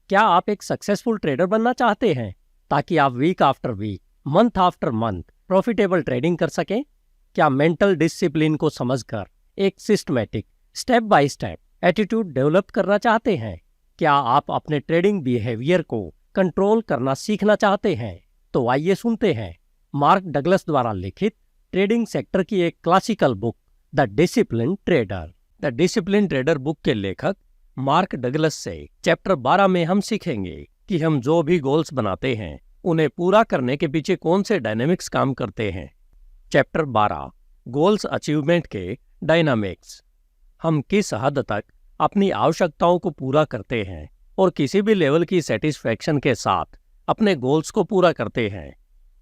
क्या आप एक सक्सेसफुल ट्रेडर बनना चाहते हैं ताकि आप week after week, month after month profitable trading कर सकें? क्या मेंटल डिसिप्लिन को समझकर एक systematic, step by step attitude develop करना चाहते हैं? क्या आप अपने ट्रेडिंग बिहेवियर को कंट्रोल करना सीखना चाहते हैं? तो आइए सुनते हैं मार्क डगलस द्वारा लिखित ट्रेडिंग सेक्टर की एक classical book, the discipline trader. The discipline trader book के लेखक मार्क डगलस से चैप्टर 12 में हम सीखेंगे कि हम जो भी गोल्स बनाते हैं उन्हें पूरा करने के पीछे कौन से डायनेमिक्स काम करते हैं। चैप्टर 12, गोल्स अचीवमेंट के डायनामिक्स। हम किस हद तक अपनी आवश्यकताओं को पूरा करते हैं और किसी भी लेवल की सेटिस्फैक्शन के साथ अपने गोल्स को पूरा करते हैं।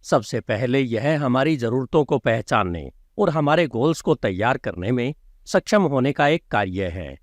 सबसे पहले यह हमारी ज़रूरतों को पहचानने और हमारे गोल्स को तैयार करने में सक्षम होने का एक कार्य है।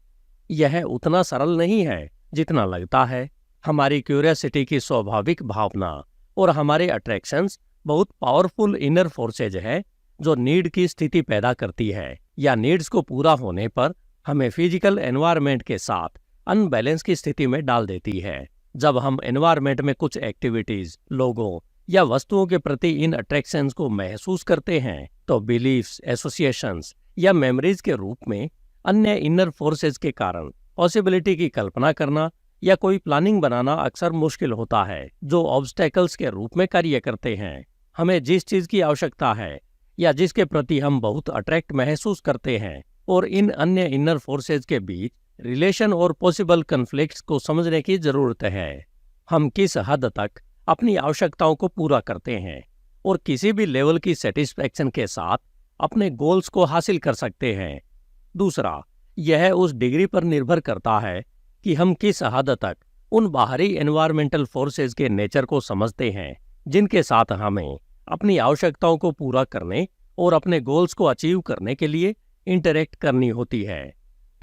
यह उतना सरल नहीं है जितना लगता है। हमारी क्यूरियोसिटी की स्वाभाविक भावना और हमारे अट्रैक्शंस बहुत पावरफुल इनर फोर्सेज है जो नीड की स्थिति पैदा करती है या नीड्स को पूरा होने पर हमें फिजिकल एनवायरनमेंट के साथ अनबैलेंस की स्थिति में डाल देती है। जब हम एनवायरनमेंट में कुछ एक्टिविटीज, लोगों या वस्तुओं के प्रति इन अट्रैक्शंस को महसूस करते हैं तो बिलीफ्स, एसोसिएशंस या मेमोरीज के रूप में अन्य इनर फोर्सेज के कारण पॉसिबिलिटी की कल्पना करना या कोई प्लानिंग बनाना अक्सर मुश्किल होता है, जो ऑब्स्टेकल्स के रूप में कार्य करते हैं। हमें जिस चीज की आवश्यकता है या जिसके प्रति हम बहुत अट्रैक्ट महसूस करते हैं और इन अन्य इनर फोर्सेज के बीच रिलेशन और पॉसिबल कन्फ्लिक्ट्स को समझने की जरूरत है। हम किस हद तक अपनी आवश्यकताओं को पूरा करते हैं और किसी भी लेवल की सेटिस्फैक्शन के साथ अपने गोल्स को हासिल कर सकते हैं। दूसरा, यह उस डिग्री पर निर्भर करता है कि हम किस हद तक उन बाहरी एनवायरमेंटल फोर्सेज के नेचर को समझते हैं जिनके साथ हमें अपनी आवश्यकताओं को पूरा करने और अपने गोल्स को अचीव करने के लिए इंटरेक्ट करनी होती है।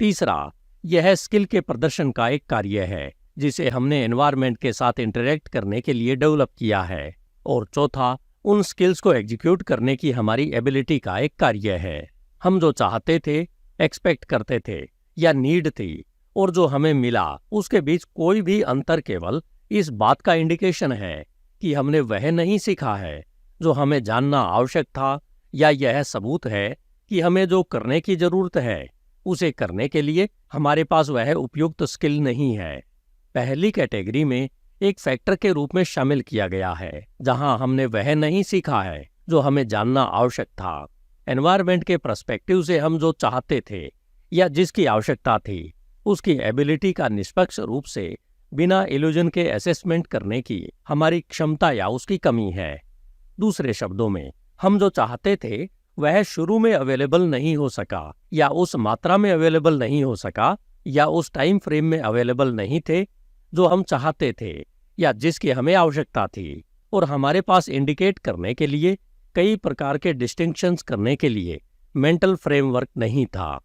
तीसरा, यह स्किल के प्रदर्शन का एक कार्य है जिसे हमने एनवायरनमेंट के साथ इंटरेक्ट करने के लिए डेवलप किया है। और चौथा, उन स्किल्स को एग्जीक्यूट करने की हमारी एबिलिटी का एक कार्य है। हम जो चाहते थे, एक्सपेक्ट करते थे या नीड थी और जो हमें मिला, उसके बीच कोई भी अंतर केवल इस बात का इंडिकेशन है कि हमने वह नहीं सीखा है जो हमें जानना आवश्यक था, या यह सबूत है कि हमें जो करने की जरूरत है उसे करने के लिए हमारे पास वह उपयुक्त स्किल नहीं है। पहली कैटेगरी में एक फैक्टर के रूप में शामिल किया गया है जहां हमने वह नहीं सीखा है जो हमें जानना आवश्यक था। एनवायरनमेंट के पर्सपेक्टिव से हम जो चाहते थे या जिसकी आवश्यकता थी उसकी एबिलिटी का निष्पक्ष रूप से बिना इल्यूजन के असेसमेंट करने की हमारी क्षमता या उसकी कमी है। दूसरे शब्दों में, हम जो चाहते थे वह शुरू में अवेलेबल नहीं हो सका, या उस मात्रा में अवेलेबल नहीं हो सका, या उस टाइम फ्रेम में अवेलेबल नहीं थे जो हम चाहते थे या जिसकी हमें आवश्यकता थी। और हमारे पास इंडिकेट करने के लिए कई प्रकार के डिस्टिंक्शंस करने के लिए मेंटल फ्रेमवर्क नहीं था।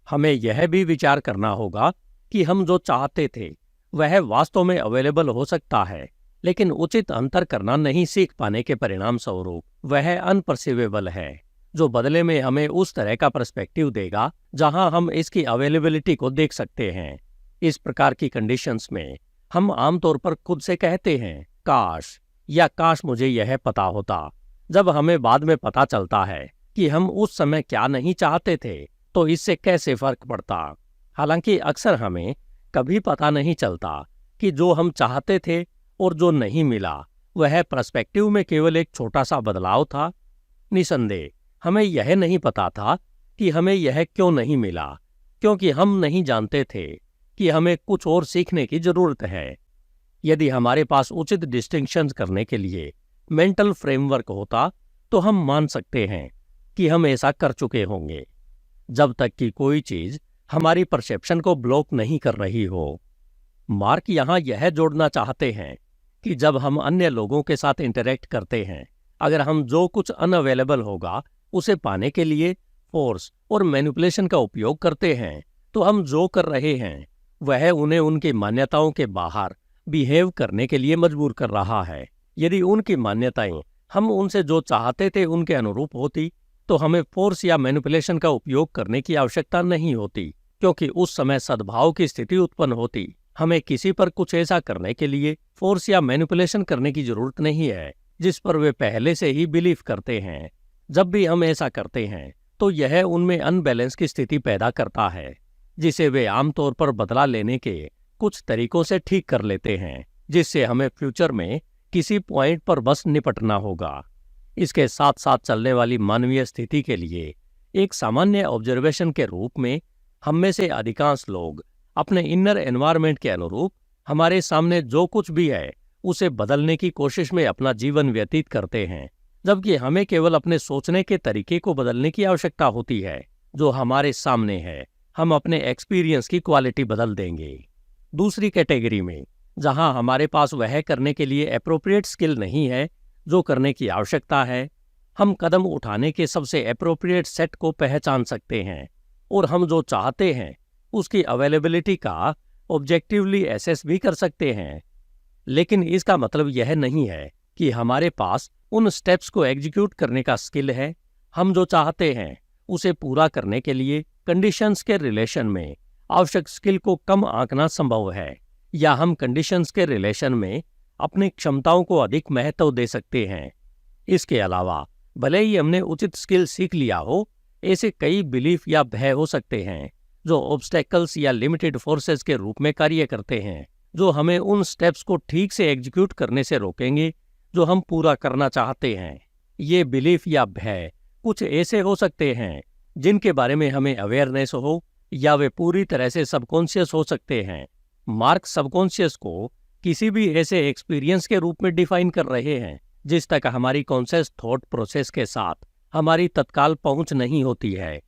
हमें यह भी विचार करना होगा कि हम जो चाहते थे वह वास्तव में अवेलेबल हो सकता है, लेकिन उचित अंतर करना नहीं सीख पाने के परिणाम स्वरूप वह अनपर्सीवेबल है, जो बदले में हमें उस तरह का पर्सपेक्टिव देगा जहां हम इसकी अवेलेबिलिटी को देख सकते हैं। इस प्रकार की कंडीशंस में हम आमतौर पर खुद से कहते हैं, काश, या काश मुझे यह पता होता। जब हमें बाद में पता चलता है कि हम उस समय क्या नहीं चाहते थे तो इससे कैसे फर्क पड़ता। हालांकि अक्सर हमें कभी पता नहीं चलता कि जो हम चाहते थे और जो नहीं मिला वह पर्सपेक्टिव में केवल एक छोटा सा बदलाव था। निसंदेह हमें यह नहीं पता था कि हमें यह क्यों नहीं मिला, क्योंकि हम नहीं जानते थे कि हमें कुछ और सीखने की जरूरत है। यदि हमारे पास उचित डिस्टिंक्शंस करने के लिए मेंटल फ्रेमवर्क होता तो हम मान सकते हैं कि हम ऐसा कर चुके होंगे, जब तक कि कोई चीज हमारी परसेप्शन को ब्लॉक नहीं कर रही हो। मार्क यहाँ यह जोड़ना चाहते हैं कि जब हम अन्य लोगों के साथ इंटरेक्ट करते हैं, अगर हम जो कुछ अनअवेलेबल होगा उसे पाने के लिए फोर्स और मैनिपुलेशन का उपयोग करते हैं, तो हम जो कर रहे हैं वह उन्हें उनकी मान्यताओं के बाहर बिहेव करने के लिए मजबूर कर रहा है। यदि उनकी मान्यताएं हम उनसे जो चाहते थे उनके अनुरूप होती तो हमें फोर्स या मैनिपुलेशन का उपयोग करने की आवश्यकता नहीं होती, क्योंकि उस समय सद्भाव की स्थिति उत्पन्न होती हमें किसी पर कुछ ऐसा करने के लिए फोर्स या मैनिपुलेशन करने की जरूरत नहीं है जिस पर वे पहले से ही बिलीव करते हैं। जब भी हम ऐसा करते हैं तो यह उनमें अनबैलेंस की स्थिति पैदा करता है, जिसे वे आमतौर पर बदला लेने के कुछ तरीकों से ठीक कर लेते हैं, जिससे हमें फ्यूचर में किसी पॉइंट पर बस निपटना होगा। इसके साथ साथ चलने वाली मानवीय स्थिति के लिए एक सामान्य ऑब्जर्वेशन के रूप में हम में से अधिकांश लोग अपने इनर एनवायरनमेंट के अनुरूप हमारे सामने जो कुछ भी है उसे बदलने की कोशिश में अपना जीवन व्यतीत करते हैं, जबकि हमें केवल अपने सोचने के तरीके को बदलने की आवश्यकता होती है। जो हमारे सामने है, हम अपने एक्सपीरियंस की क्वालिटी बदल देंगे। दूसरी कैटेगरी में, जहां हमारे पास वह करने के लिए एप्रोप्रिएट स्किल नहीं है जो करने की आवश्यकता है, हम कदम उठाने के सबसे एप्रोप्रिएट सेट को पहचान सकते हैं और हम जो चाहते हैं उसकी अवेलेबिलिटी का ऑब्जेक्टिवली एसेस भी कर सकते हैं। लेकिन इसका मतलब यह नहीं है कि हमारे पास उन स्टेप्स को एग्जीक्यूट करने का स्किल है। हम जो चाहते हैं उसे पूरा करने के लिए कंडीशंस के रिलेशन में आवश्यक स्किल को कम आंकना संभव है, या हम कंडीशंस के रिलेशन में अपनी क्षमताओं को अधिक महत्व दे सकते हैं। इसके अलावा भले ही हमने उचित स्किल सीख लिया हो, ऐसे कई बिलीफ या भय हो सकते हैं जो ऑब्स्टेकल्स या लिमिटेड फोर्सेस के रूप में कार्य करते हैं, जो हमें उन स्टेप्स को ठीक से एग्जीक्यूट करने से रोकेंगे जो हम पूरा करना चाहते हैं। ये बिलीफ या भय कुछ ऐसे हो सकते हैं जिनके बारे में हमें अवेयरनेस हो, या वे पूरी तरह से सबकॉन्शियस हो सकते हैं। मार्क सबकॉन्शियस को किसी भी ऐसे एक्सपीरियंस के रूप में डिफाइन कर रहे हैं जिस तक हमारी कॉन्शियस थॉट प्रोसेस के साथ हमारी तत्काल पहुंच नहीं होती है।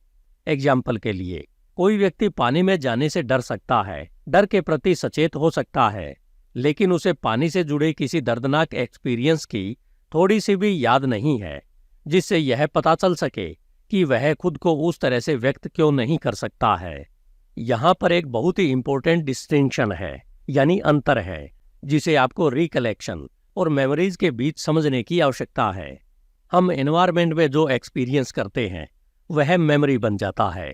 एग्जाम्पल के लिए, कोई व्यक्ति पानी में जाने से डर सकता है, डर के प्रति सचेत हो सकता है, लेकिन उसे पानी से जुड़े किसी दर्दनाक एक्सपीरियंस की थोड़ी सी भी याद नहीं है जिससे यह पता चल सके कि वह खुद को उस तरह से व्यक्त क्यों नहीं कर सकता है। यहाँ पर एक बहुत ही इंपॉर्टेंट डिस्टिंक्शन है, यानी अंतर है, जिसे आपको रिकलेक्शन और मेमोरीज के बीच समझने की आवश्यकता है। हम एनवायरनमेंट में जो एक्सपीरियंस करते हैं वह मेमोरी बन जाता है।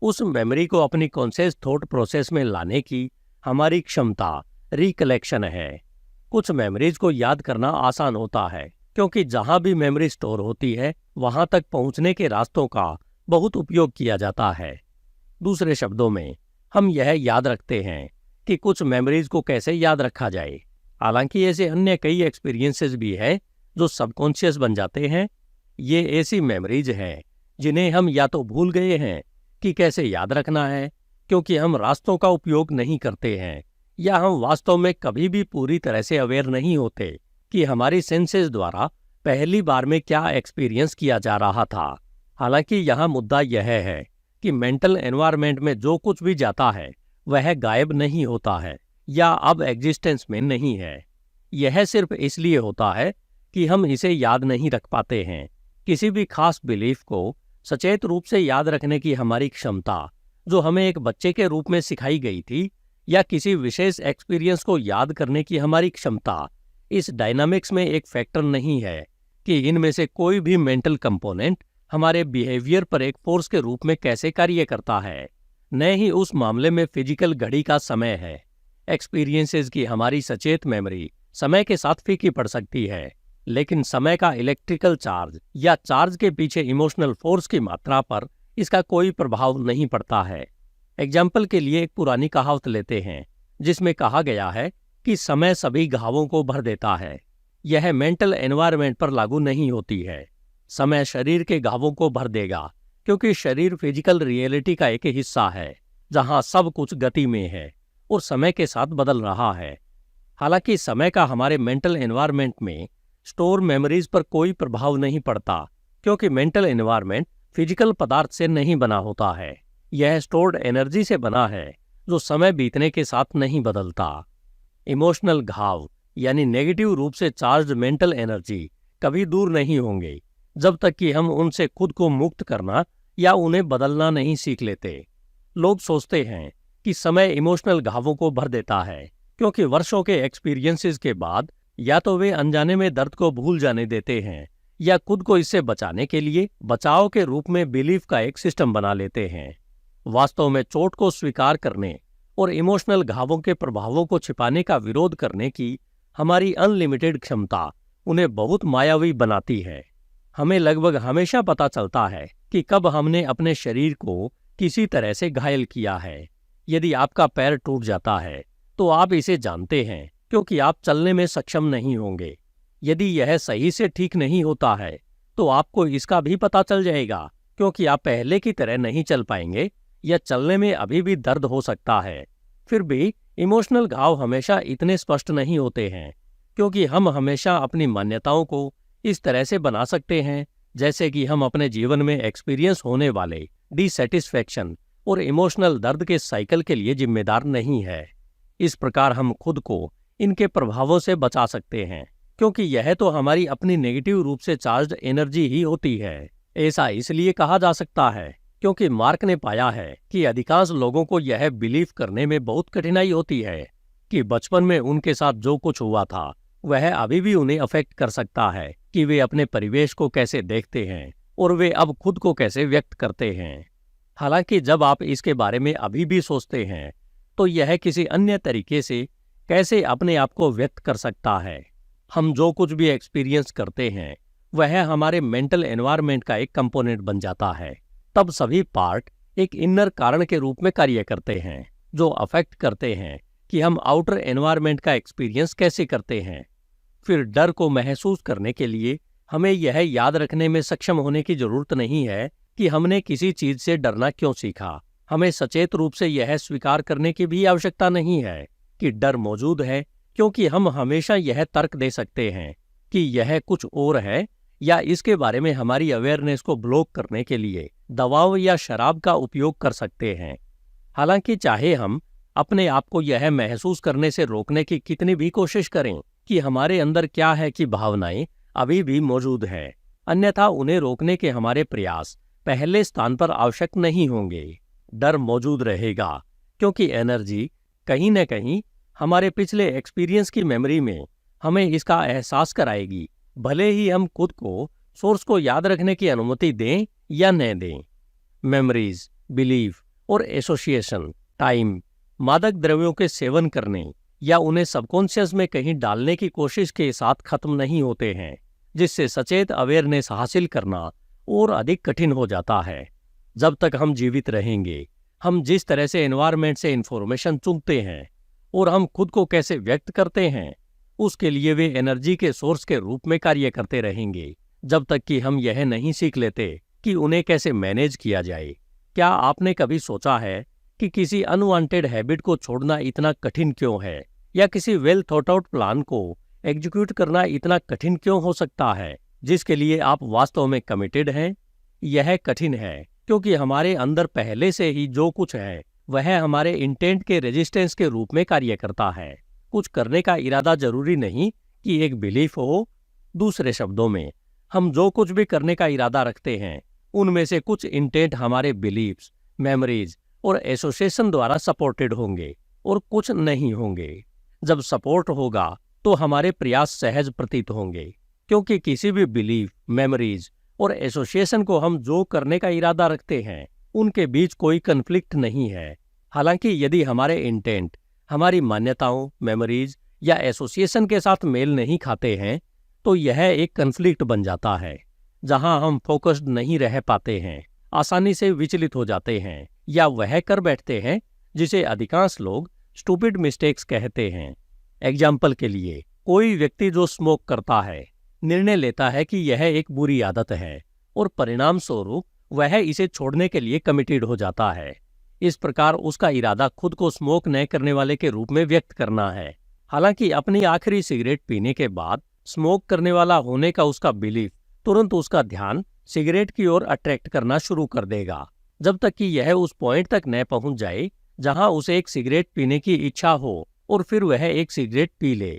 उस मेमोरी को अपनी कॉन्शियस थॉट प्रोसेस में लाने की हमारी क्षमता रिकलेक्शन है। कुछ मेमोरीज को याद करना आसान होता है क्योंकि जहां भी मेमोरी स्टोर होती है वहां तक पहुंचने के रास्तों का बहुत उपयोग किया जाता है। दूसरे शब्दों में, हम यह याद रखते हैं कि कुछ मेमोरीज को कैसे याद रखा जाए। हालांकि ऐसे अन्य कई एक्सपीरियंसेस भी हैं जो सबकॉन्शियस बन जाते हैं। ये ऐसी मेमोरीज हैं जिन्हें हम या तो भूल गए हैं कि कैसे याद रखना है क्योंकि हम रास्तों का उपयोग नहीं करते हैं, या हम वास्तव में कभी भी पूरी तरह से अवेयर नहीं होते कि हमारी सेंसेस द्वारा पहली बार में क्या एक्सपीरियंस किया जा रहा था। हालांकि यहाँ मुद्दा यह है कि मेंटल एनवायरनमेंट में जो कुछ भी जाता है वह गायब नहीं होता है या अब एग्जिस्टेंस में नहीं है। यह सिर्फ इसलिए होता है कि हम इसे याद नहीं रख पाते हैं। किसी भी खास बिलीफ को सचेत रूप से याद रखने की हमारी क्षमता, जो हमें एक बच्चे के रूप में सिखाई गई थी, या किसी विशेष एक्सपीरियंस को याद करने की हमारी क्षमता, इस डायनामिक्स में एक फैक्टर नहीं है कि इनमें से कोई भी मेंटल कंपोनेंट हमारे बिहेवियर पर एक फोर्स के रूप में कैसे कार्य करता है। न ही उस मामले में फिजिकल घड़ी का समय है। एक्सपीरियंसेस की हमारी सचेत मेमोरी समय के साथ फीकी पड़ सकती है, लेकिन समय का इलेक्ट्रिकल चार्ज या चार्ज के पीछे इमोशनल फोर्स की मात्रा पर इसका कोई प्रभाव नहीं पड़ता है। एग्जाम्पल के लिए एक पुरानी कहावत लेते हैं जिसमें कहा गया है कि समय सभी घावों को भर देता है। यह मेंटल एनवायरनमेंट पर लागू नहीं होती है। समय शरीर के घावों को भर देगा क्योंकि शरीर फिजिकल रियलिटी का एक हिस्सा है जहां सब कुछ गति में है और समय के साथ बदल रहा है। हालांकि समय का हमारे मेंटल एनवायरनमेंट में स्टोर मेमोरीज पर कोई प्रभाव नहीं पड़ता क्योंकि मेंटल एनवायरनमेंट फिजिकल पदार्थ से नहीं बना होता है। यह स्टोर्ड एनर्जी से बना है जो समय बीतने के साथ नहीं बदलता। इमोशनल घाव यानी नेगेटिव रूप से चार्ज मेंटल एनर्जी कभी दूर नहीं होंगे जब तक कि हम उनसे खुद को मुक्त करना या उन्हें बदलना नहीं सीख लेते। लोग सोचते हैं कि समय इमोशनल घावों को भर देता है क्योंकि वर्षों के एक्सपीरियंसेस के बाद या तो वे अनजाने में दर्द को भूल जाने देते हैं या खुद को इससे बचाने के लिए बचाव के रूप में बिलीफ का एक सिस्टम बना लेते हैं। वास्तव में चोट को स्वीकार करने और इमोशनल घावों के प्रभावों को छिपाने का विरोध करने की हमारी अनलिमिटेड क्षमता उन्हें बहुत मायावी बनाती है। हमें लगभग हमेशा पता चलता है कि कब हमने अपने शरीर को किसी तरह से घायल किया है। यदि आपका पैर टूट जाता है तो आप इसे जानते हैं क्योंकि आप चलने में सक्षम नहीं होंगे। यदि यह सही से ठीक नहीं होता है तो आपको इसका भी पता चल जाएगा क्योंकि आप पहले की तरह नहीं चल पाएंगे या चलने में अभी भी दर्द हो सकता है। फिर भी इमोशनल घाव हमेशा इतने स्पष्ट नहीं होते हैं क्योंकि हम हमेशा अपनी मान्यताओं को इस तरह से बना सकते हैं जैसे कि हम अपने जीवन में एक्सपीरियंस होने वाले डिसैटिस्फैक्शन और इमोशनल दर्द के साइकिल के लिए जिम्मेदार नहीं है। इस प्रकार हम खुद को इनके प्रभावों से बचा सकते हैं क्योंकि यह तो हमारी अपनी नेगेटिव रूप से चार्ज्ड एनर्जी ही होती है। ऐसा इसलिए कहा जा सकता है क्योंकि मार्क ने पाया है कि अधिकांश लोगों को यह बिलीव करने में बहुत कठिनाई होती है कि बचपन में उनके साथ जो कुछ हुआ था वह अभी भी उन्हें अफेक्ट कर सकता है, कि वे अपने परिवेश को कैसे देखते हैं और वे अब खुद को कैसे व्यक्त करते हैं। हालांकि जब आप इसके बारे में अभी भी सोचते हैं तो यह किसी अन्य तरीके से कैसे अपने आप को व्यक्त कर सकता है। हम जो कुछ भी एक्सपीरियंस करते हैं वह हमारे मेंटल एनवायरनमेंट का एक कंपोनेंट बन जाता है। तब सभी पार्ट एक इनर कारण के रूप में कार्य करते हैं जो अफेक्ट करते हैं कि हम आउटर एनवायरनमेंट का एक्सपीरियंस कैसे करते हैं। फिर डर को महसूस करने के लिए हमें यह याद रखने में सक्षम होने की जरूरत नहीं है कि हमने किसी चीज से डरना क्यों सीखा। हमें सचेत रूप से यह स्वीकार करने की भी आवश्यकता नहीं है कि डर मौजूद है, क्योंकि हम हमेशा यह तर्क दे सकते हैं कि यह कुछ और है, या इसके बारे में हमारी अवेयरनेस को ब्लॉक करने के लिए दवाओं या शराब का उपयोग कर सकते हैं। हालांकि चाहे हम अपने आप को यह महसूस करने से रोकने की कितनी भी कोशिश करें कि हमारे अंदर क्या है की भावनाएं अभी भी मौजूद है, अन्यथा उन्हें रोकने के हमारे प्रयास पहले स्थान पर आवश्यक नहीं होंगे। डर मौजूद रहेगा क्योंकि एनर्जी कहीं न कहीं हमारे पिछले एक्सपीरियंस की मेमोरी में हमें इसका एहसास कराएगी, भले ही हम खुद को सोर्स को याद रखने की अनुमति दें या न दें। मेमोरीज, बिलीफ और एसोसिएशन टाइम, मादक द्रव्यों के सेवन करने या उन्हें सबकॉन्शियस में कहीं डालने की कोशिश के साथ खत्म नहीं होते हैं, जिससे सचेत अवेयरनेस हासिल करना और अधिक कठिन हो जाता है। जब तक हम जीवित रहेंगे, हम जिस तरह से एनवायरनमेंट से इंफॉर्मेशन चुनते हैं और हम खुद को कैसे व्यक्त करते हैं, उसके लिए वे एनर्जी के सोर्स के रूप में कार्य करते रहेंगे, जब तक कि हम यह नहीं सीख लेते कि उन्हें कैसे मैनेज किया जाए। क्या आपने कभी सोचा है कि किसी अनवांटेड हैबिट को छोड़ना इतना कठिन क्यों है, या किसी वेल थॉट आउट प्लान को एग्जीक्यूट करना इतना कठिन क्यों हो सकता है जिसके लिए आप वास्तव में कमिटेड हैं? यह कठिन है क्योंकि हमारे अंदर पहले से ही जो कुछ है वह हमारे इंटेंट के रेजिस्टेंस के रूप में कार्य करता है। कुछ करने का इरादा जरूरी नहीं कि एक बिलीफ हो। दूसरे शब्दों में, हम जो कुछ भी करने का इरादा रखते हैं उनमें से कुछ इंटेंट हमारे बिलीफ्स, मेमोरीज और एसोसिएशन द्वारा सपोर्टेड होंगे और कुछ नहीं होंगे। जब सपोर्ट होगा तो हमारे प्रयास सहज प्रतीत होंगे, क्योंकि किसी भी बिलीफ, मेमोरीज और एसोसिएशन को हम जो करने का इरादा रखते हैं उनके बीच कोई कन्फ्लिक्ट नहीं है। हालांकि यदि हमारे इंटेंट हमारी मान्यताओं, मेमोरीज या एसोसिएशन के साथ मेल नहीं खाते हैं तो यह एक कन्फ्लिक्ट बन जाता है जहां हम फोकस्ड नहीं रह पाते हैं, आसानी से विचलित हो जाते हैं या वह कर बैठते हैं जिसे अधिकांश लोग स्टूपिड मिस्टेक्स कहते हैं। एग्जाम्पल के लिए, कोई व्यक्ति जो स्मोक करता है निर्णय लेता है कि यह एक बुरी आदत है और परिणाम स्वरूप वह इसे छोड़ने के लिए कमिटेड हो जाता है। इस प्रकार उसका इरादा खुद को स्मोक न करने वाले के रूप में व्यक्त करना है। हालांकि अपनी आखिरी सिगरेट पीने के बाद स्मोक करने वाला होने का उसका बिलीफ तुरंत उसका ध्यान सिगरेट की ओर अट्रैक्ट करना शुरू कर देगा, जब तक कि यह उस पॉइंट तक न पहुंच जाए जहां उसे एक सिगरेट पीने की इच्छा हो और फिर वह एक सिगरेट पी ले।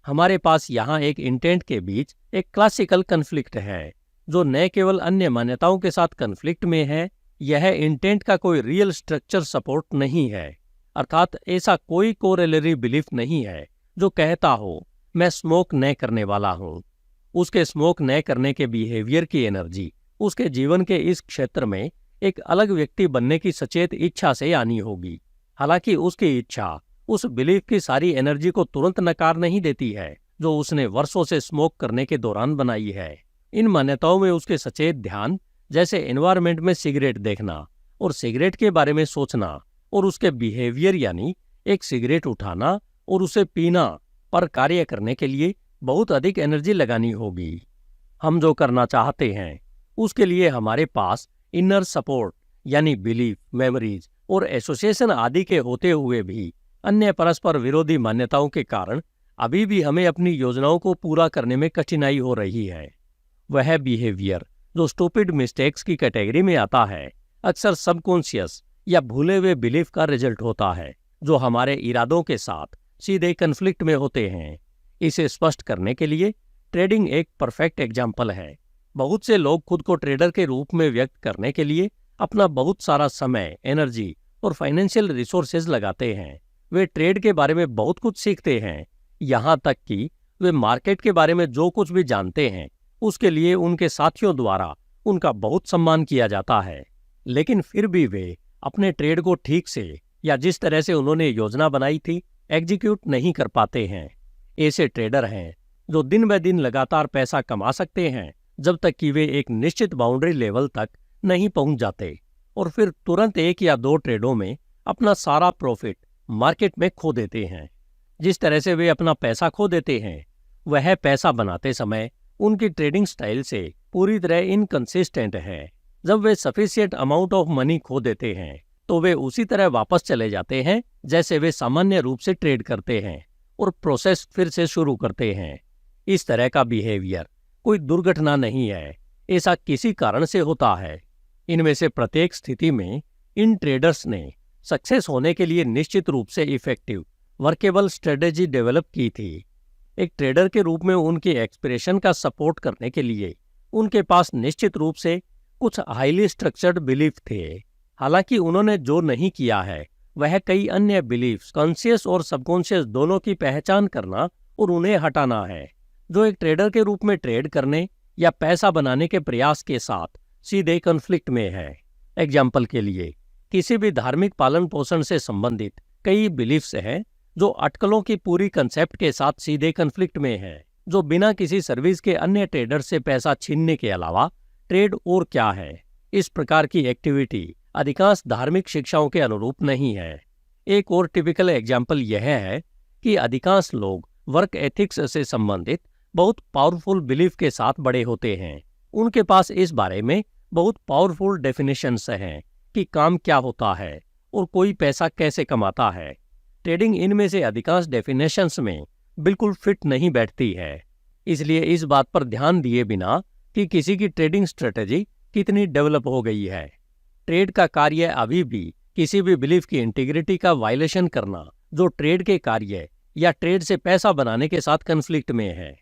हमारे पास यहाँ एक इंटेंट के बीच एक क्लासिकल कन्फ्लिक्ट है, जो न केवल अन्य मान्यताओं के साथ कन्फ्लिक्ट में है, यह इंटेंट का कोई रियल स्ट्रक्चर सपोर्ट नहीं है। अर्थात ऐसा कोई कोरेलरी बिलीफ नहीं है जो कहता हो मैं स्मोक न करने वाला हूँ। उसके स्मोक न करने के बिहेवियर की एनर्जी उसके जीवन के इस क्षेत्र में एक अलग व्यक्ति बनने की सचेत इच्छा से आनी होगी। हालांकि उसकी इच्छा उस बिलीफ की सारी एनर्जी को तुरंत नकार नहीं देती है जो उसने वर्षों से स्मोक करने के दौरान बनाई है। इन मान्यताओं में उसके सचेत ध्यान, जैसे एनवायरनमेंट में सिगरेट देखना और सिगरेट के बारे में सोचना, और उसके बिहेवियर यानी एक सिगरेट उठाना और उसे पीना पर कार्य करने के लिए बहुत अधिक एनर्जी लगानी होगी। हम जो करना चाहते हैं उसके लिए हमारे पास इनर सपोर्ट यानी बिलीफ, मेमोरीज और एसोसिएशन आदि के होते हुए भी अन्य परस्पर विरोधी मान्यताओं के कारण अभी भी हमें अपनी योजनाओं को पूरा करने में कठिनाई हो रही है। वह बिहेवियर जो स्टूपिड मिस्टेक्स की कैटेगरी में आता है अक्सर सबकॉन्शियस या भूले हुए बिलीफ का रिजल्ट होता है जो हमारे इरादों के साथ सीधे कन्फ्लिक्ट में होते हैं। इसे स्पष्ट करने के लिए ट्रेडिंग एक परफेक्ट एग्जाम्पल है। बहुत से लोग खुद को ट्रेडर के रूप में व्यक्त करने के लिए अपना बहुत सारा समय, एनर्जी और फाइनेंशियल रिसोर्सेज लगाते हैं। वे ट्रेड के बारे में बहुत कुछ सीखते हैं, यहाँ तक कि वे मार्केट के बारे में जो कुछ भी जानते हैं उसके लिए उनके साथियों द्वारा उनका बहुत सम्मान किया जाता है। लेकिन फिर भी वे अपने ट्रेड को ठीक से या जिस तरह से उन्होंने योजना बनाई थी एग्जीक्यूट नहीं कर पाते हैं। ऐसे ट्रेडर हैं जो दिन ब दिन लगातार पैसा कमा सकते हैं जब तक कि वे एक निश्चित बाउंड्री लेवल तक नहीं पहुंच जाते और फिर तुरंत एक या दो ट्रेडों में अपना सारा प्रॉफिट मार्केट में खो देते हैं। जिस तरह से वे अपना पैसा खो देते हैं वह पैसा बनाते समय उनकी ट्रेडिंग स्टाइल से पूरी तरह इनकंसिस्टेंट है। जब वे सफिशिएंट अमाउंट ऑफ मनी खो देते हैं तो वे उसी तरह वापस चले जाते हैं जैसे वे सामान्य रूप से ट्रेड करते हैं और प्रोसेस फिर से शुरू करते हैं। इस तरह का बिहेवियर कोई दुर्घटना नहीं है, ऐसा किसी कारण से होता है। इनमें से प्रत्येक स्थिति में इन ट्रेडर्स ने सक्सेस होने के लिए निश्चित रूप से इफेक्टिव वर्केबल स्ट्रेटेजी डेवलप की थी। एक ट्रेडर के रूप में उनके एक्सप्रेशन का सपोर्ट करने के लिए उनके पास निश्चित रूप से कुछ हाईली स्ट्रक्चर्ड बिलीफ थे। हालांकि उन्होंने जो नहीं किया है वह कई अन्य बिलीफ्स, कॉन्शियस और सबकॉन्शियस दोनों की पहचान करना और उन्हें हटाना है, जो एक ट्रेडर के रूप में ट्रेड करने या पैसा बनाने के प्रयास के साथ सीधे कॉन्फ्लिक्ट में है। एग्जाम्पल के लिए, किसी भी धार्मिक पालन पोषण से संबंधित कई बिलीफ्स हैं जो अटकलों की पूरी कंसेप्ट के साथ सीधे कॉन्फ्लिक्ट में है, जो बिना किसी सर्विस के अन्य ट्रेडर से पैसा छीनने के अलावा ट्रेड और क्या है। इस प्रकार की एक्टिविटी अधिकांश धार्मिक शिक्षाओं के अनुरूप नहीं है। एक और टिपिकल एग्जाम्पल यह है कि अधिकांश लोग वर्क एथिक्स से संबंधित बहुत पावरफुल बिलीफ के साथ बड़े होते हैं। उनके पास इस बारे में बहुत पावरफुल डेफिनेशंस हैं कि काम क्या होता है और कोई पैसा कैसे कमाता है। ट्रेडिंग इनमें से अधिकांश डेफिनेशंस में बिल्कुल फिट नहीं बैठती है। इसलिए इस बात पर ध्यान दिए बिना कि किसी की ट्रेडिंग स्ट्रेटेजी कितनी डेवलप हो गई है, ट्रेड का कार्य अभी भी किसी भी बिलीफ की इंटीग्रिटी का वायलेशन करना जो ट्रेड के कार्य या ट्रेड से पैसा बनाने के साथ कन्फ्लिक्ट में है।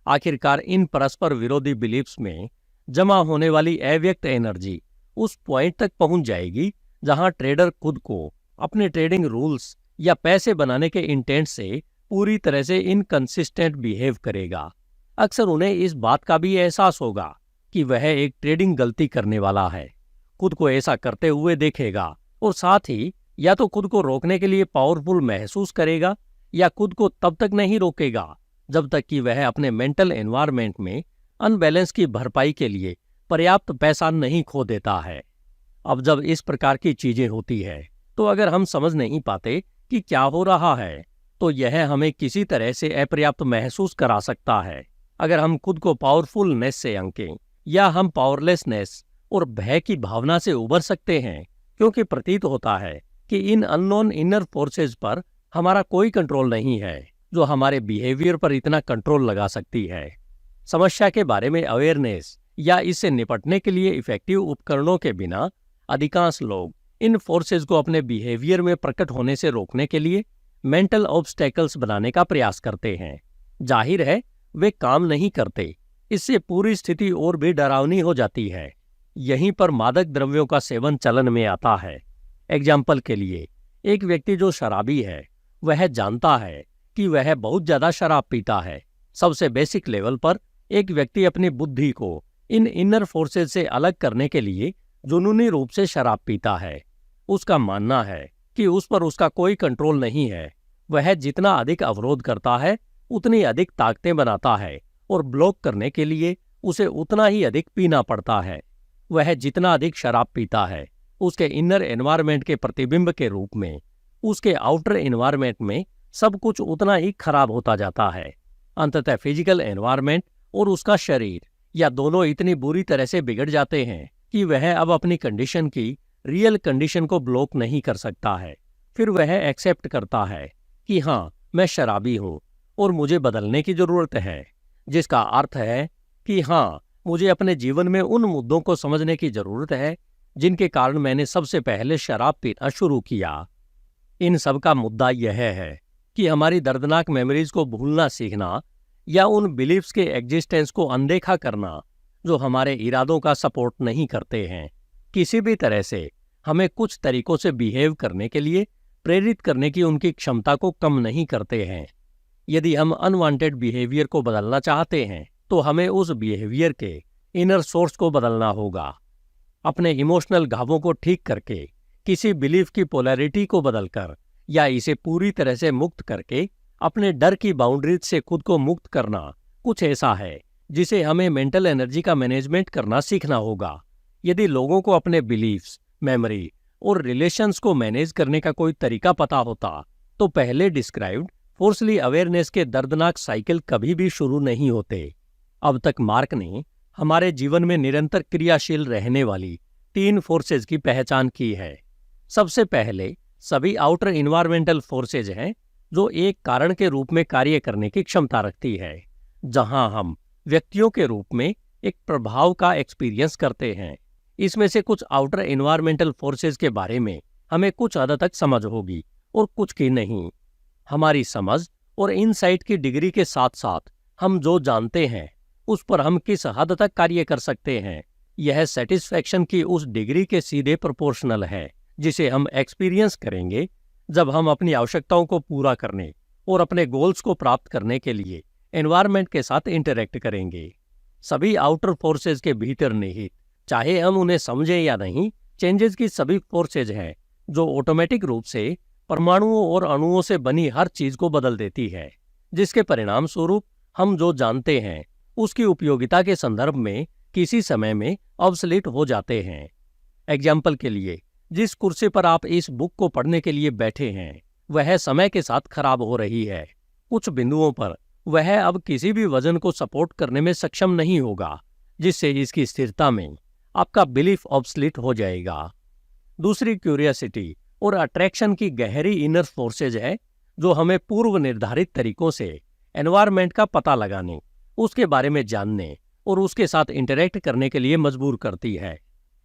आखिरकार इन परस्पर विरोधी बिलीफ्स में जमा होने वाली अव्यक्त एनर्जी उस पॉइंट तक पहुंच जाएगी जहां ट्रेडर खुद को अपने ट्रेडिंग रूल्स या पैसे बनाने के इंटेंट से पूरी तरह से इनकंसिस्टेंट बिहेव करेगा। अक्सर उन्हें इस बात का भी एहसास होगा कि वह एक ट्रेडिंग गलती करने वाला है, खुद को ऐसा करते हुए देखेगा और साथ ही या तो खुद को रोकने के लिए पावरफुल महसूस करेगा या खुद को तब तक नहीं रोकेगा जब तक कि वह अपने मेंटल एनवायरनमेंट में अनबैलेंस की भरपाई के लिए पर्याप्त पैसा नहीं खो देता है। अब जब इस प्रकार की चीजें होती है तो अगर हम समझ नहीं पाते कि क्या हो रहा है तो यह हमें किसी तरह से अपर्याप्त महसूस करा सकता है। अगर हम खुद को पावरफुलनेस से अंकें या हम पावरलेसनेस और भय की भावना से उबर सकते हैं, क्योंकि प्रतीत होता है कि इन अननोन इनर फोर्सेज पर हमारा कोई कंट्रोल नहीं है जो हमारे बिहेवियर पर इतना कंट्रोल लगा सकती है। समस्या के बारे में अवेयरनेस या इससे निपटने के लिए इफेक्टिव उपकरणों के बिना अधिकांश लोग इन फोर्सेज को अपने बिहेवियर में प्रकट होने से रोकने के लिए मेंटल ऑब्स्टेकल्स बनाने का प्रयास करते हैं। जाहिर है वे काम नहीं करते। इससे पूरी स्थिति और भी डरावनी हो जाती है। यहीं पर मादक द्रव्यों का सेवन चलन में आता है। एग्जाम्पल के लिए, एक व्यक्ति जो शराबी है वह जानता है कि वह बहुत ज्यादा शराब पीता है। सबसे बेसिक लेवल पर एक व्यक्ति अपनी बुद्धि को इन इनर फोर्सेज से अलग करने के लिए जुनूनी रूप से शराब पीता है। उसका मानना है कि उस पर उसका कोई कंट्रोल नहीं है। वह जितना अधिक अवरोध करता है उतनी अधिक ताकतें बनाता है और ब्लॉक करने के लिए उसे उतना ही अधिक पीना पड़ता है। वह जितना अधिक शराब पीता है उसके इनर एनवायरनमेंट के प्रतिबिंब के रूप में उसके आउटर एनवायरनमेंट में सब कुछ उतना ही खराब होता जाता है। अंततः फिजिकल एनवायरनमेंट और उसका शरीर या दोनों इतनी बुरी तरह से बिगड़ जाते हैं कि वह अब अपनी कंडीशन की रियल कंडीशन को ब्लॉक नहीं कर सकता है। फिर वह एक्सेप्ट करता है कि हाँ, मैं शराबी हूँ और मुझे बदलने की जरूरत है, जिसका अर्थ है कि हाँ, मुझे अपने जीवन में उन मुद्दों को समझने की जरूरत है जिनके कारण मैंने सबसे पहले शराब पीना शुरू किया। इन सब का मुद्दा यह है कि हमारी दर्दनाक मेमोरीज को भूलना सीखना या उन बिलीफ्स के एग्जिस्टेंस को अनदेखा करना जो हमारे इरादों का सपोर्ट नहीं करते हैं, किसी भी तरह से हमें कुछ तरीकों से बिहेव करने के लिए प्रेरित करने की उनकी क्षमता को कम नहीं करते हैं। यदि हम अनवांटेड बिहेवियर को बदलना चाहते हैं तो हमें उस बिहेवियर के इनर सोर्स को बदलना होगा। अपने इमोशनल घावों को ठीक करके, किसी बिलीफ की पोलैरिटी को बदलकर या इसे पूरी तरह से मुक्त करके अपने डर की बाउंड्रीज से खुद को मुक्त करना कुछ ऐसा है जिसे हमें मेंटल एनर्जी का मैनेजमेंट करना सीखना होगा। यदि लोगों को अपने बिलीफ्स, मेमोरी और रिलेशंस को मैनेज करने का कोई तरीका पता होता तो पहले डिस्क्राइब्ड फोर्सली अवेयरनेस के दर्दनाक साइकिल कभी भी शुरू नहीं होते। अब तक मार्क ने हमारे जीवन में निरंतर क्रियाशील रहने वाली 3 फोर्सेज की पहचान की है। सबसे पहले सभी आउटर इन्वायरमेंटल फोर्सेज हैं जो एक कारण के रूप में कार्य करने की क्षमता रखती है, जहां हम व्यक्तियों के रूप में एक प्रभाव का एक्सपीरियंस करते हैं। इसमें से कुछ आउटर इन्वायरमेंटल फोर्सेज के बारे में हमें कुछ हद तक समझ होगी और कुछ की नहीं। हमारी समझ और इनसाइट की डिग्री के साथ साथ हम जो जानते हैं उस पर हम किस हद तक कार्य कर सकते हैं, यह सेटिस्फैक्शन की उस डिग्री के सीधे प्रोपोर्शनल है जिसे हम एक्सपीरियंस करेंगे जब हम अपनी आवश्यकताओं को पूरा करने और अपने गोल्स को प्राप्त करने के लिए एनवायरनमेंट के साथ इंटरैक्ट करेंगे। सभी आउटर फोर्सेज के भीतर निहित, चाहे हम उन्हें समझें या नहीं, चेंजेस की सभी फोर्सेज हैं जो ऑटोमेटिक रूप से परमाणुओं और अणुओं से बनी हर चीज को बदल देती है, जिसके परिणाम स्वरूप हम जो जानते हैं उसकी उपयोगिता के संदर्भ में किसी समय में ऑब्सोलीट हो जाते हैं। एग्जाम्पल के लिए, जिस कुर्सी पर आप इस बुक को पढ़ने के लिए बैठे हैं वह समय के साथ खराब हो रही है। कुछ बिंदुओं पर वह अब किसी भी वजन को सपोर्ट करने में सक्षम नहीं होगा, जिससे इसकी स्थिरता में आपका बिलीफ ऑब्सोलीट हो जाएगा। दूसरी क्यूरियोसिटी और अट्रैक्शन की गहरी इनर फोर्सेज है जो हमें पूर्व निर्धारित तरीकों से एनवायरनमेंट का पता लगाने, उसके बारे में जानने और उसके साथ इंटरैक्ट करने के लिए मजबूर करती है।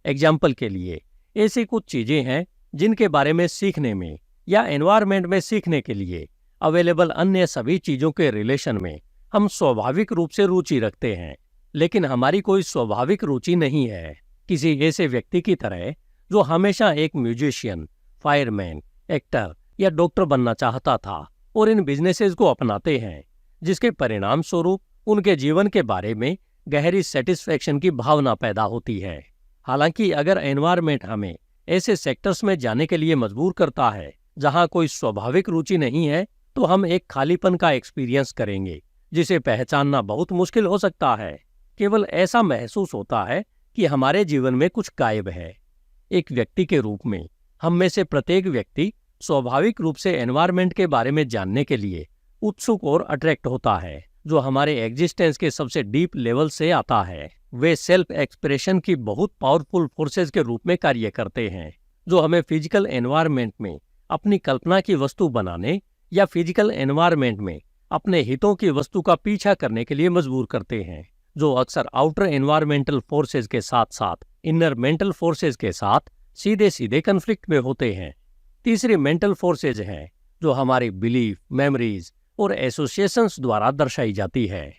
एग्जाम्पल के लिए, ऐसी कुछ चीजें हैं जिनके बारे में सीखने में या एनवायरनमेंट में सीखने के लिए अवेलेबल अन्य सभी चीजों के रिलेशन में हम स्वाभाविक रूप से रुचि रखते हैं, लेकिन हमारी कोई स्वाभाविक रुचि नहीं है। किसी ऐसे व्यक्ति की तरह जो हमेशा एक म्यूजिशियन, फायरमैन, एक्टर या डॉक्टर बनना चाहता था और इन बिजनेसेस को अपनाते हैं, जिसके परिणाम स्वरूप उनके जीवन के बारे में गहरी सेटिस्फैक्शन की भावना पैदा होती है। हालांकि अगर एनवायरनमेंट हमें ऐसे सेक्टर्स में जाने के लिए मजबूर करता है जहां कोई स्वाभाविक रुचि नहीं है, तो हम एक खालीपन का एक्सपीरियंस करेंगे जिसे पहचानना बहुत मुश्किल हो सकता है। केवल ऐसा महसूस होता है कि हमारे जीवन में कुछ गायब है। एक व्यक्ति के रूप में हम में से प्रत्येक व्यक्ति स्वाभाविक रूप से एनवायरनमेंट के बारे में जानने के लिए उत्सुक और अट्रैक्ट होता है, जो हमारे एग्जिस्टेंस के सबसे डीप लेवल से आता है। वे सेल्फ एक्सप्रेशन की बहुत पावरफुल फोर्सेज के रूप में कार्य करते हैं, जो हमें फिजिकल एनवायरनमेंट में अपनी कल्पना की वस्तु बनाने या फिजिकल एनवायरनमेंट में अपने हितों की वस्तु का पीछा करने के लिए मजबूर करते हैं, जो अक्सर आउटर एनवायरमेंटल फोर्सेज के साथ साथ इनर मेंटल फोर्सेज के साथ सीधे सीधे कन्फ्लिक्ट में होते हैं। तीसरी मेंटल फोर्सेज हैं जो हमारी बिलीफ, मेमोरीज और एसोसिएशंस द्वारा दर्शाई जाती है।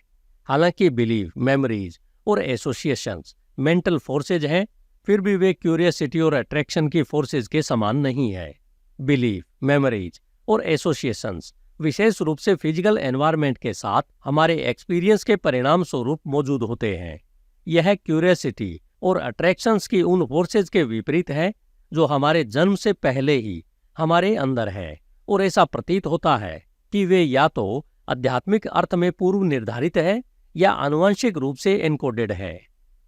हालांकि बिलीफ, मेमोरीज और एसोसिएशंस मेंटल फोर्सेज हैं, फिर भी वे क्यूरियोसिटी और अट्रैक्शन की फोर्सेज के समान नहीं है। बिलीफ, मेमोरीज और एसोसिएशंस विशेष रूप से फिजिकल एनवायरनमेंट के साथ हमारे एक्सपीरियंस के परिणाम स्वरूप मौजूद होते हैं। यह क्यूरियोसिटी और अट्रैक्शंस की उन फोर्सेज के विपरीत है जो हमारे जन्म से पहले ही हमारे अंदर है और ऐसा प्रतीत होता है कि वे या तो आध्यात्मिक अर्थ में पूर्व निर्धारित है या आनुवंशिक रूप से एनकोडेड है।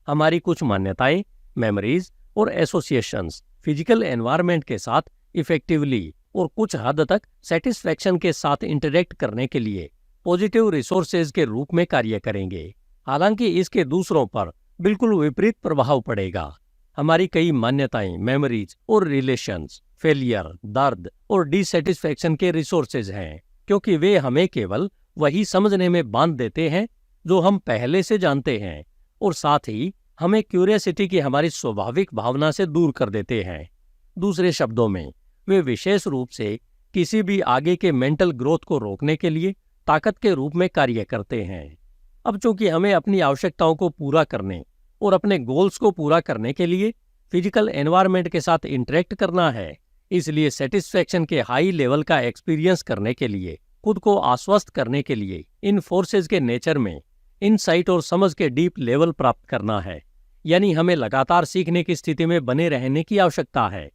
हमारी कुछ मान्यताएं, मेमोरीज और एसोसिएशंस फिजिकल एनवायरनमेंट के साथ इफेक्टिवली और कुछ हद तक सेटिस्फैक्शन के साथ इंटरेक्ट करने के लिए पॉजिटिव रिसोर्सेज के रूप में कार्य करेंगे। हालांकि इसके दूसरों पर बिल्कुल विपरीत प्रभाव पड़ेगा। हमारी कई मान्यताएं, मेमोरीज और रिलेशंस फेलियर, दर्द और डिसैटिस्फैक्शन के रिसोर्सेज हैं, क्योंकि वे हमें केवल वही समझने में बांध देते हैं जो हम पहले से जानते हैं और साथ ही हमें क्यूरियोसिटी की हमारी स्वाभाविक भावना से दूर कर देते हैं। दूसरे शब्दों में, वे विशेष रूप से किसी भी आगे के मेंटल ग्रोथ को रोकने के लिए ताकत के रूप में कार्य करते हैं। अब चूंकि हमें अपनी आवश्यकताओं को पूरा करने और अपने गोल्स को पूरा करने के लिए फिजिकल एनवायरनमेंट के साथ इंटरेक्ट करना है, इसलिए सेटिस्फैक्शन के हाई लेवल का एक्सपीरियंस करने के लिए, खुद को आश्वस्त करने के लिए इन फोर्सेज के नेचर में इनसाइट और समझ के डीप लेवल प्राप्त करना है। यानी हमें लगातार सीखने की स्थिति में बने रहने की आवश्यकता है।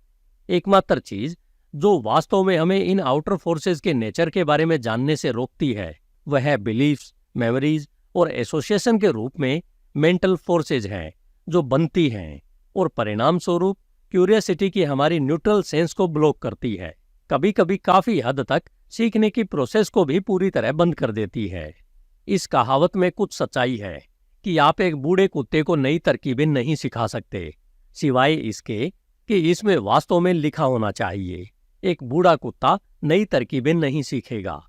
एकमात्र चीज जो वास्तव में हमें इन आउटर फोर्सेज के नेचर के बारे में जानने से रोकती है, वह है बिलीफ्स, मेमोरीज और एसोसिएशन के रूप में मेंटल फोर्सेज हैं जो बनती हैं और परिणाम स्वरूप क्यूरियोसिटी की हमारी न्यूट्रल सेंस को ब्लॉक करती है। कभी कभी काफी हद तक सीखने की प्रोसेस को भी पूरी तरह बंद कर देती है। इस कहावत में कुछ सच्चाई है कि आप एक बूढ़े कुत्ते को नई तरकीबें नहीं सिखा सकते, सिवाय इसके कि इसमें वास्तव में लिखा होना चाहिए। एक बूढ़ा कुत्ता नई तरकीबें नहीं सीखेगा।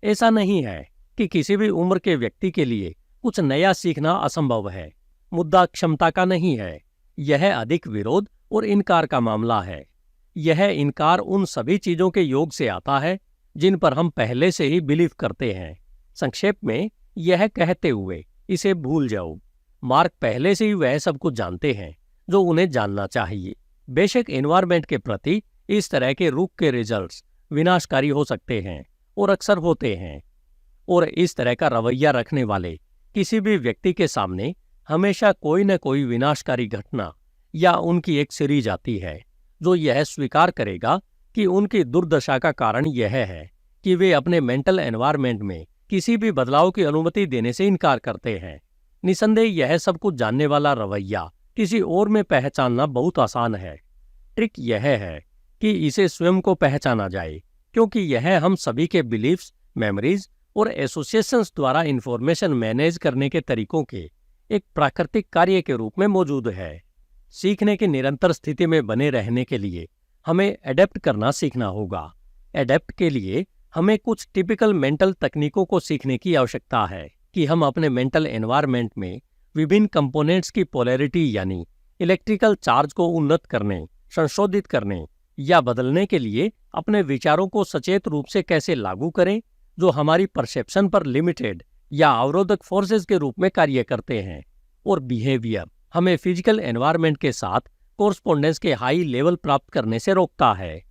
ऐसा नहीं है कि किसी भी उम्र के व्यक्ति के लिए कुछ नया सीखना असंभव है। मुद्दा क्षमता का नहीं है, यह अधिक विरोध और इनकार का मामला है। यह इनकार उन सभी चीजों के योग से आता है जिन पर हम पहले से ही बिलीव करते हैं। संक्षेप में यह कहते हुए, इसे भूल जाओ। मार्क पहले से ही वह सब कुछ जानते हैं जो उन्हें जानना चाहिए। बेशक एनवायरनमेंट के प्रति इस तरह के रुख के रिजल्ट्स विनाशकारी हो सकते हैं और अक्सर होते हैं, और इस तरह का रवैया रखने वाले किसी भी व्यक्ति के सामने हमेशा कोई न कोई विनाशकारी घटना या उनकी एक सीरीज आती है जो यह स्वीकार करेगा कि उनकी दुर्दशा का कारण यह है कि वे अपने मेंटल एनवायरनमेंट में किसी भी बदलाव की अनुमति देने से इनकार करते हैं। निसंदेह यह सब कुछ जानने वाला रवैया किसी और में पहचानना बहुत आसान है। ट्रिक यह है कि इसे स्वयं को पहचाना जाए, क्योंकि यह हम सभी के बिलीफ्स, मेमोरीज और एसोसिएशंस द्वारा इंफॉर्मेशन मैनेज करने के तरीकों के एक प्राकृतिक कार्य के रूप में मौजूद है। सीखने की निरंतर स्थिति में बने रहने के लिए हमें एडेप्ट करना सीखना होगा। एडेप्ट के लिए हमें कुछ टिपिकल मेंटल तकनीकों को सीखने की आवश्यकता है कि हम अपने मेंटल एनवायरनमेंट में विभिन्न कंपोनेंट्स की पोलैरिटी यानी इलेक्ट्रिकल चार्ज को उन्नत करने, संशोधित करने या बदलने के लिए अपने विचारों को सचेत रूप से कैसे लागू करें, जो हमारी परसेप्शन पर लिमिटेड या अवरोधक फोर्सेस के रूप में कार्य करते हैं। और बिहेवियर हमें फिजिकल एनवायरनमेंट के साथ कोरस्पोंडेंस के हाई लेवल प्राप्त करने से रोकता है।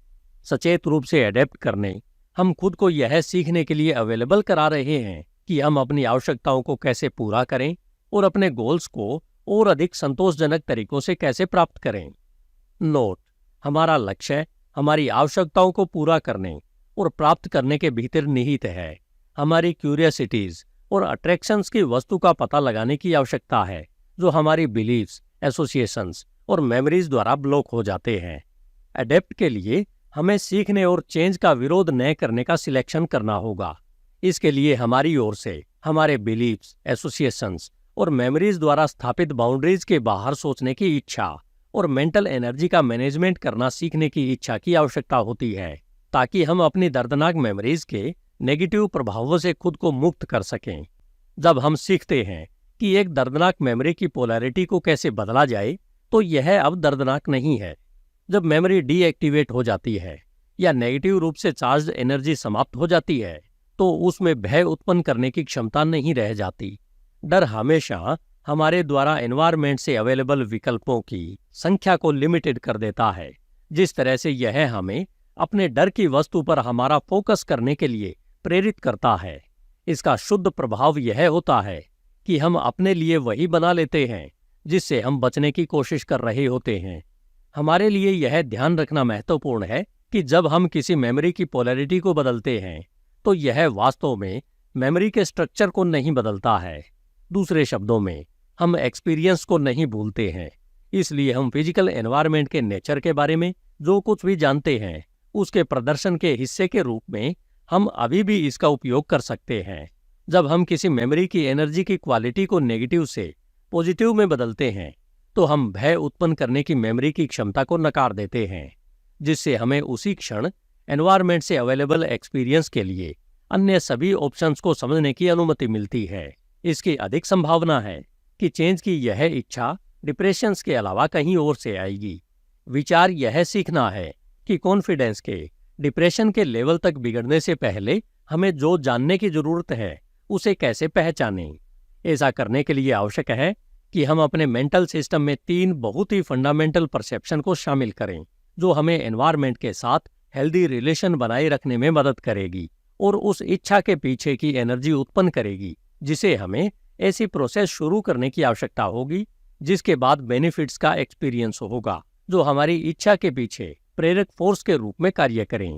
सचेत रूप से एडेप्ट करने, हम खुद को यह सीखने के लिए अवेलेबल करा रहे हैं कि हम अपनी आवश्यकताओं को कैसे पूरा करें और अपने गोल्स को और अधिक संतोषजनक तरीकों से कैसे प्राप्त करें। नोट: हमारा लक्ष्य हमारी आवश्यकताओं को पूरा करने और प्राप्त करने के भीतर निहित है। हमारी क्यूरियोसिटीज और अट्रैक्शंस की वस्तु का पता लगाने की आवश्यकता है जो हमारी बिलीफ्स, एसोसिएशंस और मेमोरीज द्वारा ब्लॉक हो जाते हैं। एडेप्ट के लिए हमें सीखने और चेंज का विरोध न करने का सिलेक्शन करना होगा। इसके लिए हमारी ओर से हमारे बिलीफ्स, एसोसिएशंस और मेमोरीज द्वारा स्थापित बाउंड्रीज के बाहर सोचने की इच्छा और मेंटल एनर्जी का मैनेजमेंट करना सीखने की इच्छा की आवश्यकता होती है, ताकि हम अपनी दर्दनाक मेमोरीज के नेगेटिव प्रभावों से खुद को मुक्त कर सकें। जब हम सीखते हैं कि एक दर्दनाक मेमोरी की पोलैरिटी को कैसे बदला जाए, तो यह अब दर्दनाक नहीं है। जब मेमोरी डीएक्टिवेट हो जाती है या नेगेटिव रूप से चार्ज एनर्जी समाप्त हो जाती है, तो उसमें भय उत्पन्न करने की क्षमता नहीं रह जाती। डर हमेशा हमारे द्वारा एनवायरनमेंट से अवेलेबल विकल्पों की संख्या को लिमिटेड कर देता है, जिस तरह से यह हमें अपने डर की वस्तु पर हमारा फोकस करने के लिए प्रेरित करता है। इसका शुद्ध प्रभाव यह होता है कि हम अपने लिए वही बना लेते हैं जिससे हम बचने की कोशिश कर रहे होते हैं। हमारे लिए यह ध्यान रखना महत्वपूर्ण है कि जब हम किसी मेमोरी की पोलैरिटी को बदलते हैं तो यह वास्तव में मेमोरी के स्ट्रक्चर को नहीं बदलता है। दूसरे शब्दों में, हम एक्सपीरियंस को नहीं भूलते हैं। इसलिए हम फिजिकल एनवायरनमेंट के नेचर के बारे में जो कुछ भी जानते हैं उसके प्रदर्शन के हिस्से के रूप में हम अभी भी इसका उपयोग कर सकते हैं। जब हम किसी मेमोरी की एनर्जी की क्वालिटी को नेगेटिव से पॉजिटिव में बदलते हैं तो हम भय उत्पन्न करने की मेमोरी की क्षमता को नकार देते हैं, जिससे हमें उसी क्षण एनवायरनमेंट से अवेलेबल एक्सपीरियंस के लिए अन्य सभी ऑप्शंस को समझने की अनुमति मिलती है। इसकी अधिक संभावना है कि चेंज की यह इच्छा डिप्रेशंस के अलावा कहीं और से आएगी। विचार यह सीखना है कि कॉन्फिडेंस के डिप्रेशन के लेवल तक बिगड़ने से पहले हमें जो जानने की जरूरत है उसे कैसे पहचानें। ऐसा करने के लिए आवश्यक है कि हम अपने मेंटल सिस्टम में 3 बहुत ही फंडामेंटल परसेप्शन को शामिल करें जो हमें एनवायरनमेंट के साथ हेल्दी रिलेशन बनाए रखने में मदद करेगी और उस इच्छा के पीछे की एनर्जी उत्पन्न करेगी जिसे हमें ऐसी प्रोसेस शुरू करने की आवश्यकता होगी जिसके बाद बेनिफिट्स का एक्सपीरियंस होगा जो हमारी इच्छा के पीछे प्रेरक फोर्स के रूप में कार्य करें।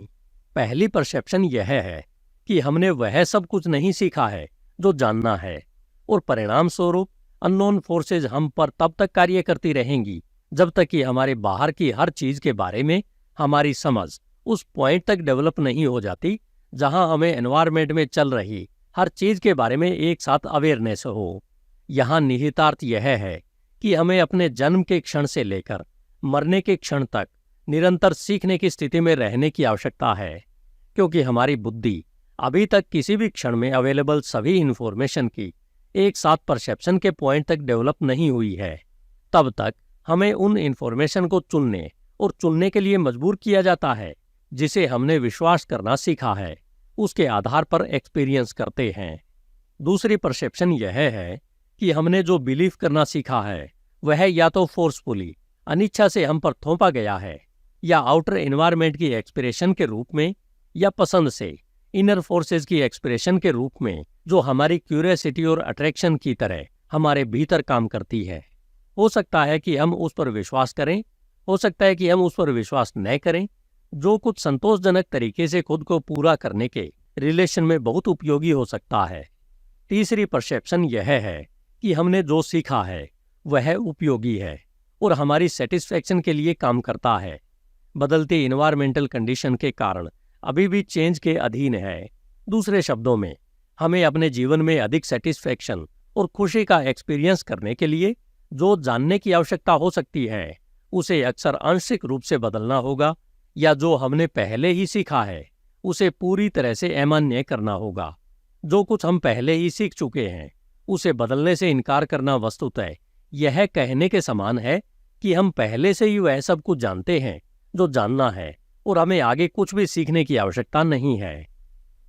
पहली परसेप्शन यह है कि हमने वह सब कुछ नहीं सीखा है जो जानना है और परिणाम स्वरूप अननोन फोर्सेज हम पर तब तक कार्य करती रहेंगी जब तक कि हमारे बाहर की हर चीज के बारे में हमारी समझ उस पॉइंट तक डेवलप नहीं हो जाती जहां हमें एनवायरनमेंट में चल रही हर चीज के बारे में एक साथ अवेयरनेस हो। यहाँ निहितार्थ यह है कि हमें अपने जन्म के क्षण से लेकर मरने के क्षण तक निरंतर सीखने की स्थिति में रहने की आवश्यकता है, क्योंकि हमारी बुद्धि अभी तक किसी भी क्षण में अवेलेबल सभी इंफॉर्मेशन की एक साथ परसेप्शन के पॉइंट तक डेवलप नहीं हुई है। तब तक हमें उन इंफॉर्मेशन को चुनने और चुनने के लिए मजबूर किया जाता है जिसे हमने विश्वास करना सीखा है, उसके आधार पर एक्सपीरियंस करते हैं। दूसरी परसेप्शन यह है कि हमने जो बिलीव करना सीखा है वह या तो फोर्सफुली अनिच्छा से हम पर थोपा गया है या आउटर एनवायरनमेंट की एक्सप्रेशन के रूप में या पसंद से इनर फोर्सेज की एक्सप्रेशन के रूप में जो हमारी क्यूरियोसिटी और अट्रैक्शन की तरह हमारे भीतर काम करती है। हो सकता है कि हम उस पर विश्वास करें, हो सकता है कि हम उस पर विश्वास न करें, जो कुछ संतोषजनक तरीके से खुद को पूरा करने के रिलेशन में बहुत उपयोगी हो सकता है। तीसरी परसेप्शन यह है कि हमने जो सीखा है वह उपयोगी है और हमारी सेटिस्फैक्शन के लिए काम करता है। बदलते इन्वायरमेंटल कंडीशन के कारण अभी भी चेंज के अधीन है। दूसरे शब्दों में, हमें अपने जीवन में अधिक सेटिस्फैक्शन और खुशी का एक्सपीरियंस करने के लिए जो जानने की आवश्यकता हो सकती है उसे अक्सर आंशिक रूप से बदलना होगा, या जो हमने पहले ही सीखा है उसे पूरी तरह से अमान्य करना होगा। जो कुछ हम पहले ही सीख चुके हैं उसे बदलने से इनकार करना वस्तुतः यह कहने के समान है कि हम पहले से ही वह सब कुछ जानते हैं जो जानना है और हमें आगे कुछ भी सीखने की आवश्यकता नहीं है।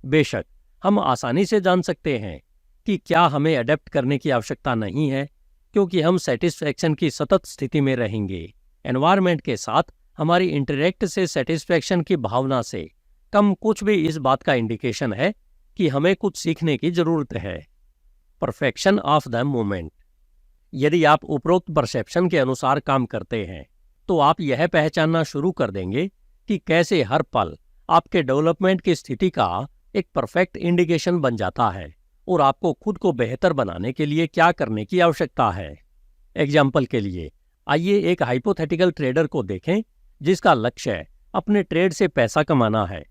बेशक हम आसानी से जान सकते हैं कि क्या हमें अडेप्ट करने की आवश्यकता नहीं है, क्योंकि हम सेटिस्फैक्शन की सतत स्थिति में रहेंगे। एनवायरनमेंट के साथ हमारी इंटरेक्ट से सेटिस्फैक्शन की भावना से कम कुछ भी इस बात का इंडिकेशन है कि हमें कुछ सीखने की जरूरत है। Perfection of the moment. यदि आप उपरोक्त परसेप्शन के अनुसार काम करते हैं तो आप यह पहचानना शुरू कर देंगे कि कैसे हर पल आपके डेवलपमेंट की स्थिति का एक परफेक्ट इंडिकेशन बन जाता है और आपको खुद को बेहतर बनाने के लिए क्या करने की आवश्यकता है। एग्जाम्पल के लिए, आइए एक हाइपोथेटिकल ट्रेडर को देखें जिसका लक्ष्य अपने ट्रेड से पैसा कमाना है।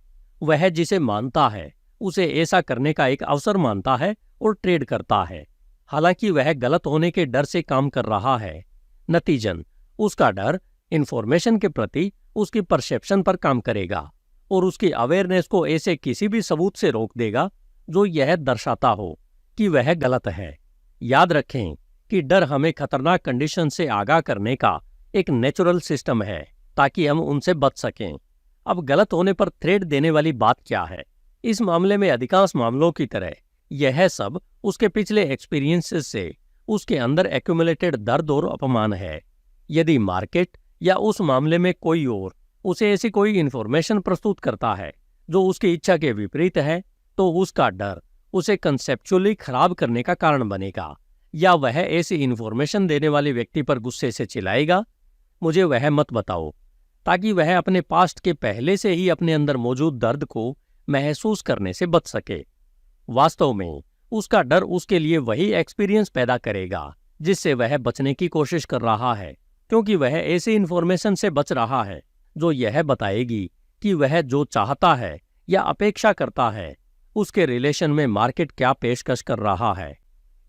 वह जिसे मानता है उसे ऐसा करने का एक अवसर मानता है और ट्रेड करता है, हालांकि वह गलत होने के डर से काम कर रहा है। नतीजन उसका डर इंफॉर्मेशन के प्रति उसकी परसेप्शन पर काम करेगा और उसकी अवेयरनेस को ऐसे किसी भी सबूत से रोक देगा जो यह दर्शाता हो कि वह गलत है। याद रखें कि डर हमें खतरनाक कंडीशन से आगाह करने का एक नेचुरल सिस्टम है ताकि हम उनसे बच सकें। अब गलत होने पर थ्रेड देने वाली बात क्या है? इस मामले में अधिकांश मामलों की तरह यह सब उसके पिछले एक्सपीरियंसेस से उसके अंदर एक्यूमुलेटेड दर्द और अपमान है। यदि मार्केट या उस मामले में कोई और उसे ऐसी कोई इन्फॉर्मेशन प्रस्तुत करता है जो उसकी इच्छा के विपरीत है, तो उसका डर उसे कंसेप्चुअली खराब करने का कारण बनेगा, या वह ऐसी इन्फॉर्मेशन देने वाले व्यक्ति पर गुस्से से चिल्लाएगा, मुझे वह मत बताओ, ताकि वह अपने पास्ट के पहले से ही अपने अंदर मौजूद दर्द को महसूस करने से बच सके। वास्तव में उसका डर उसके लिए वही एक्सपीरियंस पैदा करेगा जिससे वह बचने की कोशिश कर रहा है, क्योंकि वह ऐसी इन्फॉर्मेशन से बच रहा है जो यह बताएगी कि वह जो चाहता है या अपेक्षा करता है उसके रिलेशन में मार्केट क्या पेशकश कर रहा है।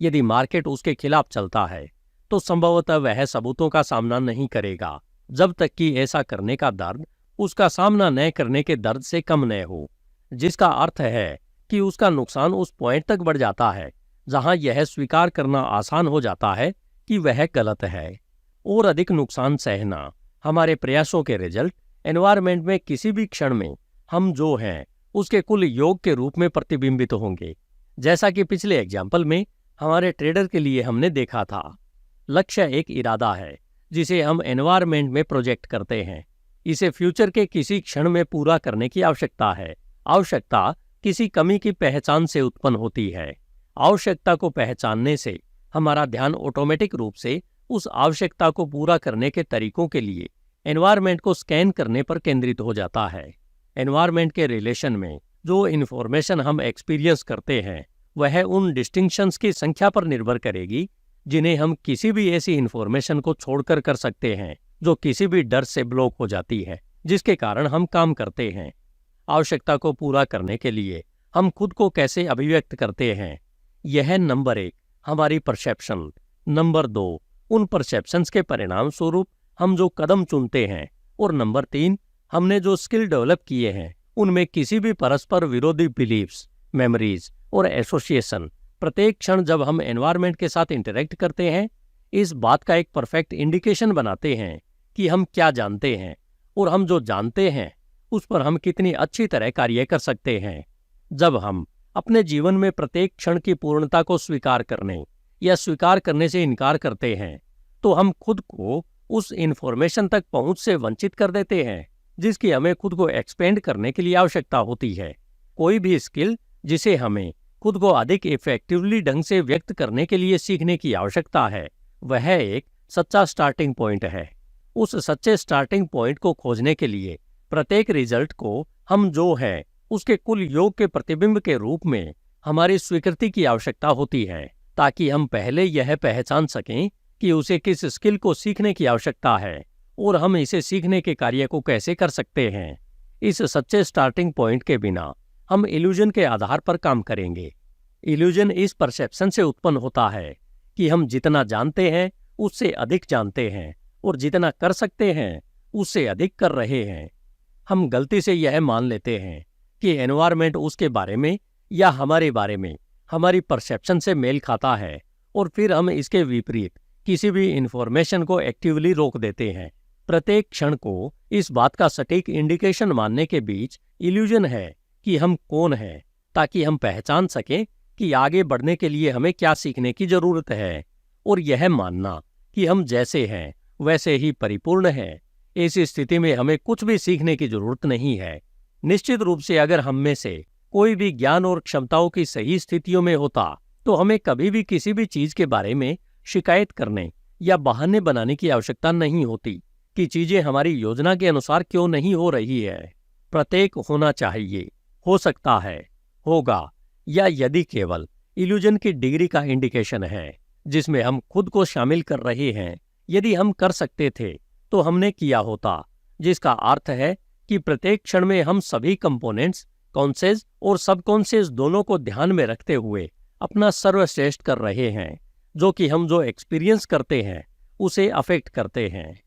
यदि मार्केट उसके खिलाफ चलता है तो संभवतः वह सबूतों का सामना नहीं करेगा जब तक कि ऐसा करने का दर्द उसका सामना न करने के दर्द से कम न हो, जिसका अर्थ है कि उसका नुकसान उस पॉइंट तक बढ़ जाता है जहां यह स्वीकार करना आसान हो जाता है कि वह गलत है। और अधिक नुकसान सहना हमारे प्रयासों के रिजल्ट एनवायरनमेंट में किसी भी क्षण में हम जो हैं उसके कुल योग के रूप में प्रतिबिंबित होंगे। जैसा कि पिछले एग्जाम्पल में हमारे ट्रेडर के लिए हमने देखा था, लक्ष्य एक इरादा है जिसे हम एनवायरनमेंट में प्रोजेक्ट करते हैं। इसे फ्यूचर के किसी क्षण में पूरा करने की आवश्यकता है। आवश्यकता किसी कमी की पहचान से उत्पन्न होती है। आवश्यकता को पहचानने से हमारा ध्यान ऑटोमेटिक रूप से उस आवश्यकता को पूरा करने के तरीकों के लिए एनवायरनमेंट को स्कैन करने पर केंद्रित हो जाता है। एनवायरनमेंट के रिलेशन में जो इन्फॉर्मेशन हम एक्सपीरियंस करते हैं वह उन डिस्टिंक्शंस की संख्या पर निर्भर करेगी जिन्हें हम किसी भी ऐसी इन्फॉर्मेशन को छोड़कर कर सकते हैं जो किसी भी डर से ब्लॉक हो जाती है जिसके कारण हम काम करते हैं। आवश्यकता को पूरा करने के लिए हम खुद को कैसे अभिव्यक्त करते हैं, यह नंबर 1 हमारी परसेप्शन, नंबर 2 उन परसेप्शंस के परिणाम स्वरूप हम जो कदम चुनते हैं, और नंबर 3 हमने जो स्किल डेवलप किए हैं उनमें किसी भी परस्पर विरोधी बिलीव्स, मेमोरीज और एसोसिएशन प्रत्येक क्षण जब हम एनवायरनमेंट के साथ इंटरेक्ट करते हैं इस बात का एक परफेक्ट इंडिकेशन बनाते हैं कि हम क्या जानते हैं और हम जो जानते हैं उस पर हम कितनी अच्छी तरह कार्य कर सकते हैं। जब हम अपने जीवन में प्रत्येक क्षण की पूर्णता को स्वीकार करने या स्वीकार करने से इनकार करते हैं तो हम खुद को उस इन्फॉर्मेशन तक पहुंच से वंचित कर देते हैं जिसकी हमें खुद को एक्सपेंड करने के लिए आवश्यकता होती है। कोई भी स्किल जिसे हमें खुद को अधिक इफेक्टिवली ढंग से व्यक्त करने के लिए सीखने की आवश्यकता है वह एक सच्चा स्टार्टिंग पॉइंट है। उस सच्चे स्टार्टिंग पॉइंट को खोजने के लिए प्रत्येक रिजल्ट को हम जो है उसके कुल योग के प्रतिबिंब के रूप में हमारी स्वीकृति की आवश्यकता होती है, ताकि हम पहले यह पहचान सकें कि उसे किस स्किल को सीखने की आवश्यकता है और हम इसे सीखने के कार्य को कैसे कर सकते हैं। इस सच्चे स्टार्टिंग पॉइंट के बिना हम इल्यूजन के आधार पर काम करेंगे। इल्यूजन इस परसेप्शन से उत्पन्न होता है कि हम जितना जानते हैं उससे अधिक जानते हैं और जितना कर सकते हैं उससे अधिक कर रहे हैं। हम गलती से यह मान लेते हैं कि एनवायरनमेंट उसके बारे में या हमारे बारे में हमारी परसेप्शन से मेल खाता है और फिर हम इसके विपरीत किसी भी इंफॉर्मेशन को एक्टिवली रोक देते हैं। प्रत्येक क्षण को इस बात का सटीक इंडिकेशन मानने के बीच इल्यूजन है कि हम कौन हैं, ताकि हम पहचान सकें कि आगे बढ़ने के लिए हमें क्या सीखने की जरूरत है, और यह मानना कि हम जैसे हैं वैसे ही परिपूर्ण हैं। ऐसी स्थिति में हमें कुछ भी सीखने की जरूरत नहीं है। निश्चित रूप से अगर हम में से कोई भी ज्ञान और क्षमताओं की सही स्थितियों में होता तो हमें कभी भी किसी भी चीज के बारे में शिकायत करने या बहाने बनाने की आवश्यकता नहीं होती कि चीजें हमारी योजना के अनुसार क्यों नहीं हो रही है। प्रत्येक होना चाहिए, हो सकता है, होगा, या यदि केवल इल्यूजन की डिग्री का इंडिकेशन है जिसमें हम खुद को शामिल कर रहे हैं। यदि हम कर सकते थे तो हमने किया होता, जिसका अर्थ है कि प्रत्येक क्षण में हम सभी कंपोनेंट्स, कॉन्शियस और सबकॉन्शियस दोनों को ध्यान में रखते हुए अपना सर्वश्रेष्ठ कर रहे हैं, जो कि हम जो एक्सपीरियंस करते हैं उसे अफेक्ट करते हैं।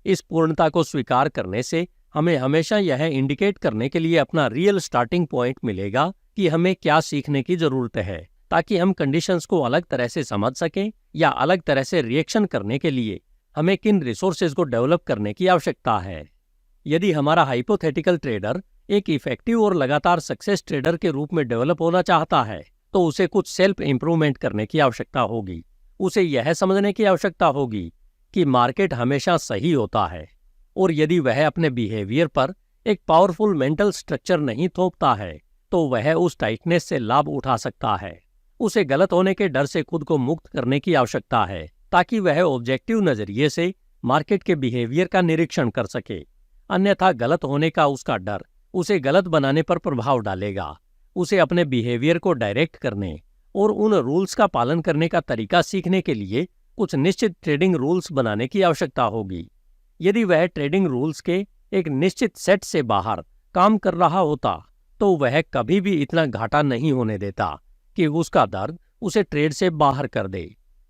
इस पूर्णता को स्वीकार करने से हमें हमेशा यह इंडिकेट करने के लिए अपना रियल स्टार्टिंग पॉइंट मिलेगा कि हमें क्या सीखने की जरूरत है, ताकि हम कंडीशंस को अलग तरह से समझ सकें या अलग तरह से रिएक्शन करने के लिए हमें किन रिसोर्सेज को डेवलप करने की आवश्यकता है। यदि हमारा हाइपोथेटिकल ट्रेडर एक इफेक्टिव और लगातार सक्सेस ट्रेडर के रूप में डेवलप होना चाहता है तो उसे कुछ सेल्फ इंप्रूवमेंट करने की आवश्यकता होगी। उसे यह समझने की आवश्यकता होगी कि मार्केट हमेशा सही होता है, और यदि वह अपने बिहेवियर पर एक पावरफुल मेंटल स्ट्रक्चर नहीं थोपता है तो वह उस टाइटनेस से लाभ उठा सकता है। उसे गलत होने के डर से खुद को मुक्त करने की आवश्यकता है, ताकि वह ऑब्जेक्टिव नजरिए से मार्केट के बिहेवियर का निरीक्षण कर सके। अन्यथा गलत होने का उसका डर उसे गलत बनाने पर प्रभाव डालेगा। उसे अपने बिहेवियर को डायरेक्ट करने और उन रूल्स का पालन करने का तरीका सीखने के लिए कुछ निश्चित ट्रेडिंग रूल्स बनाने की आवश्यकता होगी। यदि वह ट्रेडिंग रूल्स के एक निश्चित सेट से बाहर काम कर रहा होता तो वह कभी भी इतना घाटा नहीं होने देता कि उसका दर्द उसे ट्रेड से बाहर कर दे।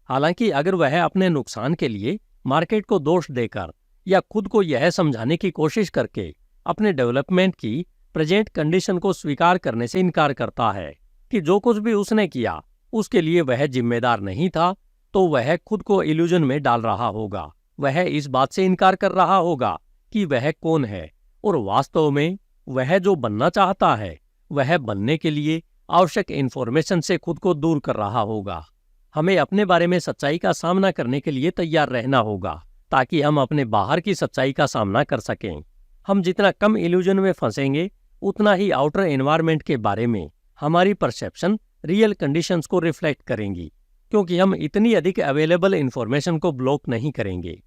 हालांकि अगर वह अपने नुकसान के लिए मार्केट को दोष देकर या खुद को यह समझाने की कोशिश करके अपने डेवलपमेंट की प्रेजेंट कंडीशन को स्वीकार करने से इनकार करता है कि जो कुछ भी उसने किया उसके लिए वह जिम्मेदार नहीं था, तो वह खुद को इल्यूजन में डाल रहा होगा। वह इस बात से इनकार कर रहा होगा कि वह कौन है और वास्तव में वह जो बनना चाहता है वह बनने के लिए आवश्यक इन्फॉर्मेशन से खुद को दूर कर रहा होगा। हमें अपने बारे में सच्चाई का सामना करने के लिए तैयार रहना होगा ताकि हम अपने बाहर की सच्चाई का सामना कर सकें। हम जितना कम इल्यूजन में फंसेंगे उतना ही आउटर एनवायरनमेंट के बारे में हमारी परसेप्शन रियल कंडीशंस को रिफ्लेक्ट करेंगी, क्योंकि हम इतनी अधिक अवेलेबल इन्फॉर्मेशन को ब्लॉक नहीं करेंगे।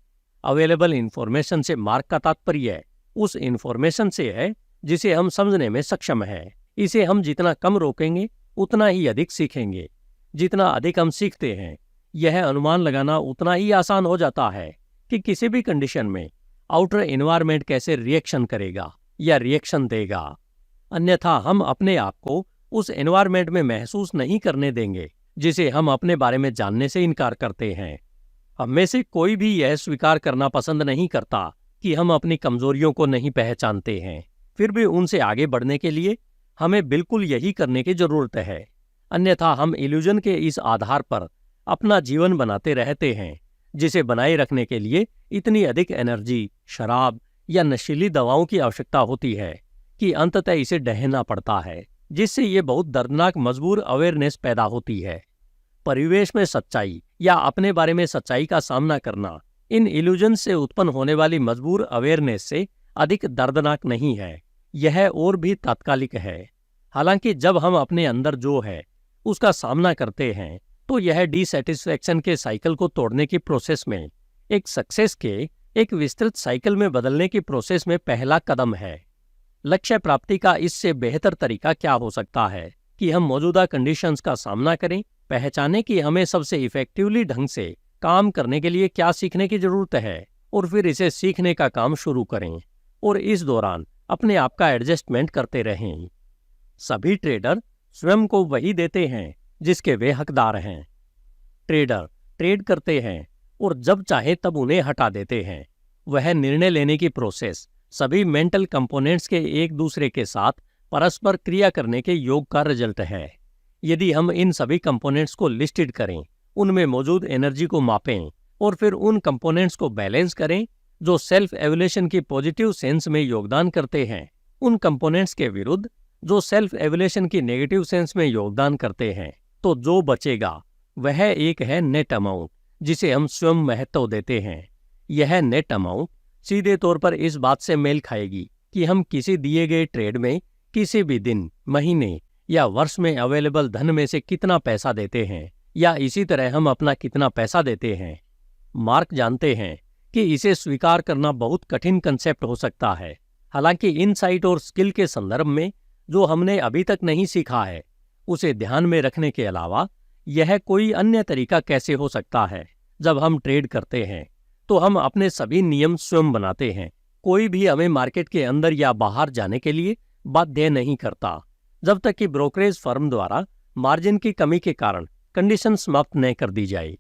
अवेलेबल इन्फॉर्मेशन से मार्क का तात्पर्य उस इन्फॉर्मेशन से है जिसे हम समझने में सक्षम है। इसे हम जितना कम रोकेंगे उतना ही अधिक सीखेंगे। जितना अधिक हम सीखते हैं यह अनुमान लगाना उतना ही आसान हो जाता है कि किसी भी कंडीशन में आउटर एनवायरनमेंट कैसे रिएक्शन करेगा या रिएक्शन देगा। अन्यथा हम अपने आप को उस एनवायरनमेंट में महसूस नहीं करने देंगे जिसे हम अपने बारे में जानने से इनकार करते हैं। हम में से कोई भी यह स्वीकार करना पसंद नहीं करता कि हम अपनी कमजोरियों को नहीं पहचानते हैं। फिर भी उनसे आगे बढ़ने के लिए हमें बिल्कुल यही करने की जरूरत है। अन्यथा हम इल्यूजन के इस आधार पर अपना जीवन बनाते रहते हैं जिसे बनाए रखने के लिए इतनी अधिक एनर्जी, शराब या नशीली दवाओं की आवश्यकता होती है कि अंततः इसे ढहना पड़ता है, जिससे ये बहुत दर्दनाक मजबूर अवेयरनेस पैदा होती है। परिवेश में सच्चाई या अपने बारे में सच्चाई का सामना करना इन इल्यूजन से उत्पन्न होने वाली मजबूर अवेयरनेस से अधिक दर्दनाक नहीं है, यह और भी तात्कालिक है। हालांकि जब हम अपने अंदर जो है उसका सामना करते हैं तो यह डिसैटिस्फैक्शन के साइकिल को तोड़ने की प्रोसेस में एक सक्सेस के एक विस्तृत साइकिल में बदलने की प्रोसेस में पहला कदम है। लक्ष्य प्राप्ति का इससे बेहतर तरीका क्या हो सकता है कि हम मौजूदा कंडीशंस का सामना करें, पहचानें कि हमें सबसे इफेक्टिवली ढंग से काम करने के लिए क्या सीखने की जरूरत है और फिर इसे सीखने का काम शुरू करें और इस दौरान अपने आप का एडजस्टमेंट करते रहें। सभी ट्रेडर स्वयं को वही देते हैं जिसके वे हकदार हैं। ट्रेडर ट्रेड करते हैं और जब चाहे तब उन्हें हटा देते हैं। वह निर्णय लेने की प्रोसेस सभी मेंटल कंपोनेंट्स के एक दूसरे के साथ परस्पर क्रिया करने के योग का रिजल्ट है। यदि हम इन सभी कंपोनेंट्स को लिस्टेड करें, उनमें मौजूद एनर्जी को मापें और फिर उन कंपोनेंट्स को बैलेंस करें जो सेल्फ एवल्यूशन की पॉजिटिव सेंस में योगदान करते हैं, उन कंपोनेंट्स के विरुद्ध जो सेल्फ एवल्यूशन की नेगेटिव सेंस में योगदान करते हैं, तो जो बचेगा वह एक है नेट अमाउंट जिसे हम स्वयं महत्व देते हैं। यह नेट अमाउंट सीधे तौर पर इस बात से मेल खाएगी कि हम किसी दिए गए ट्रेड में किसी भी दिन, महीने या वर्ष में अवेलेबल धन में से कितना पैसा देते हैं या इसी तरह हम अपना कितना पैसा देते हैं। मार्क जानते हैं कि इसे स्वीकार करना बहुत कठिन कंसेप्ट हो सकता है। हालांकि इनसाइट और स्किल के संदर्भ में जो हमने अभी तक नहीं सीखा है उसे ध्यान में रखने के अलावा यह कोई अन्य तरीका कैसे हो सकता है। जब हम ट्रेड करते हैं तो हम अपने सभी नियम स्वयं बनाते हैं। कोई भी हमें मार्केट के अंदर या बाहर जाने के लिए बाध्य नहीं करता जब तक कि ब्रोकरेज फर्म द्वारा मार्जिन की कमी के कारण कंडीशन समाप्त न कर दी जाए।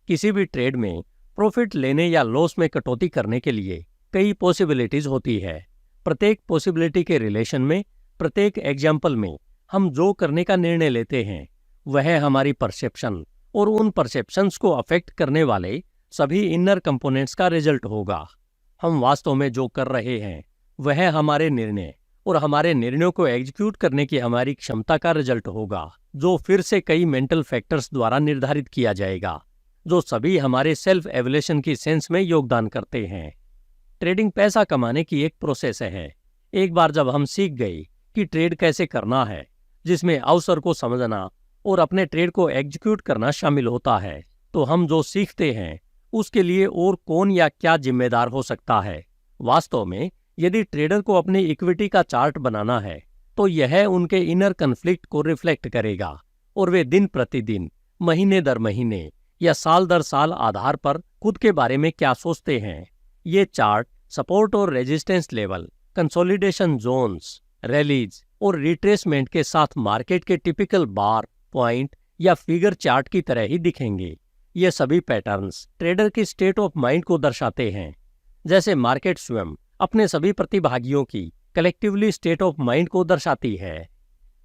किसी भी ट्रेड में प्रॉफिट लेने या लॉस में कटौती करने के लिए कई पॉसिबिलिटीज होती है। प्रत्येक पॉसिबिलिटी के रिलेशन में, प्रत्येक एग्जाम्पल में हम जो करने का निर्णय लेते हैं वह हमारी परसेप्शन और उन परसेप्शंस को अफेक्ट करने वाले सभी इनर कंपोनेंट्स का रिजल्ट होगा। हम वास्तव में जो कर रहे हैं वह हमारे निर्णय और हमारे निर्णयों को एग्जीक्यूट करने की हमारी क्षमता का रिजल्ट होगा, जो फिर से कई मेंटल फैक्टर्स द्वारा निर्धारित किया जाएगा, जो सभी हमारे सेल्फ एवल्यूशन की सेंस में योगदान करते हैं। ट्रेडिंग पैसा कमाने की एक प्रोसेस है। एक बार जब हम सीख गए कि ट्रेड कैसे करना है, जिसमें अवसर को समझना और अपने ट्रेड को एग्जीक्यूट करना शामिल होता है, तो हम जो सीखते हैं उसके लिए और कौन या क्या जिम्मेदार हो सकता है। वास्तव में यदि ट्रेडर को अपनी इक्विटी का चार्ट बनाना है तो यह उनके इनर कन्फ्लिक्ट को रिफ्लेक्ट करेगा और वे दिन प्रतिदिन, महीने दर महीने या साल दर साल आधार पर खुद के बारे में क्या सोचते हैं। ये चार्ट सपोर्ट और resistance level, consolidation zones, rallies और रिट्रेसमेंट के साथ मार्केट के टिपिकल बार, पॉइंट या फिगर चार्ट की तरह ही दिखेंगे। ये सभी पैटर्न्स ट्रेडर की स्टेट ऑफ माइंड को दर्शाते हैं। जैसे मार्केट स्वयं अपने सभी प्रतिभागियों की कलेक्टिवली स्टेट ऑफ माइंड को दर्शाती है।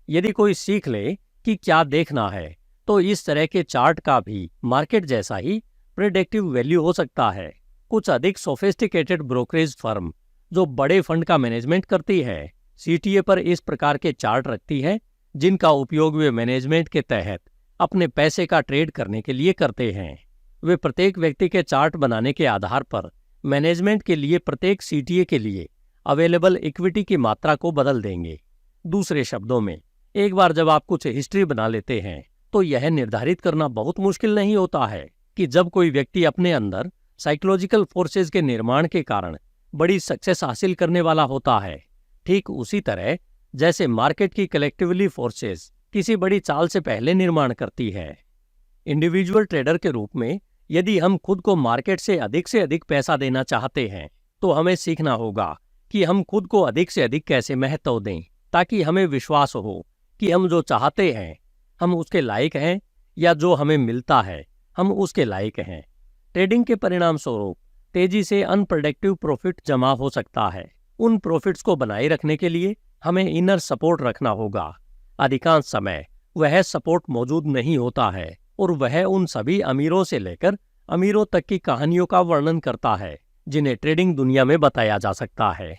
यदि कोई सीख ले कि क्या देखना है तो इस तरह के चार्ट का भी मार्केट जैसा ही प्रेडिक्टिव वैल्यू हो सकता है। कुछ अधिक सोफिस्टिकेटेड ब्रोकरेज फर्म जो बड़े फंड का मैनेजमेंट करती है, सीटीए पर इस प्रकार के चार्ट रखती है जिनका उपयोग वे मैनेजमेंट के तहत अपने पैसे का ट्रेड करने के लिए करते हैं। वे प्रत्येक व्यक्ति के चार्ट बनाने के आधार पर मैनेजमेंट के लिए प्रत्येक सीटीए के लिए अवेलेबल इक्विटी की मात्रा को बदल देंगे। दूसरे शब्दों में, एक बार जब आप कुछ हिस्ट्री बना लेते हैं तो यह निर्धारित करना बहुत मुश्किल नहीं होता है कि जब कोई व्यक्ति अपने अंदर साइकोलॉजिकल फोर्सेस के निर्माण के कारण बड़ी सक्सेस हासिल करने वाला होता है, ठीक उसी तरह जैसे मार्केट की कलेक्टिवली फोर्सेस किसी बड़ी चाल से पहले निर्माण करती है। इंडिविजुअल ट्रेडर के रूप में यदि हम खुद को मार्केट से अधिक पैसा देना चाहते हैं तो हमें सीखना होगा कि हम खुद को अधिक से अधिक कैसे महत्व दें, ताकि हमें विश्वास हो कि हम जो चाहते हैं हम उसके लायक हैं, या जो हमें मिलता है हम उसके लायक हैं। ट्रेडिंग के परिणाम स्वरूप तेजी से अनप्रेडिक्टिव प्रॉफिट जमा हो सकता है। उन प्रॉफिट्स को बनाए रखने के लिए हमें इनर सपोर्ट रखना होगा। अधिकांश समय वह सपोर्ट मौजूद नहीं होता है और वह उन सभी अमीरों से लेकर अमीरों तक की कहानियों का वर्णन करता है जिन्हें ट्रेडिंग दुनिया में बताया जा सकता है।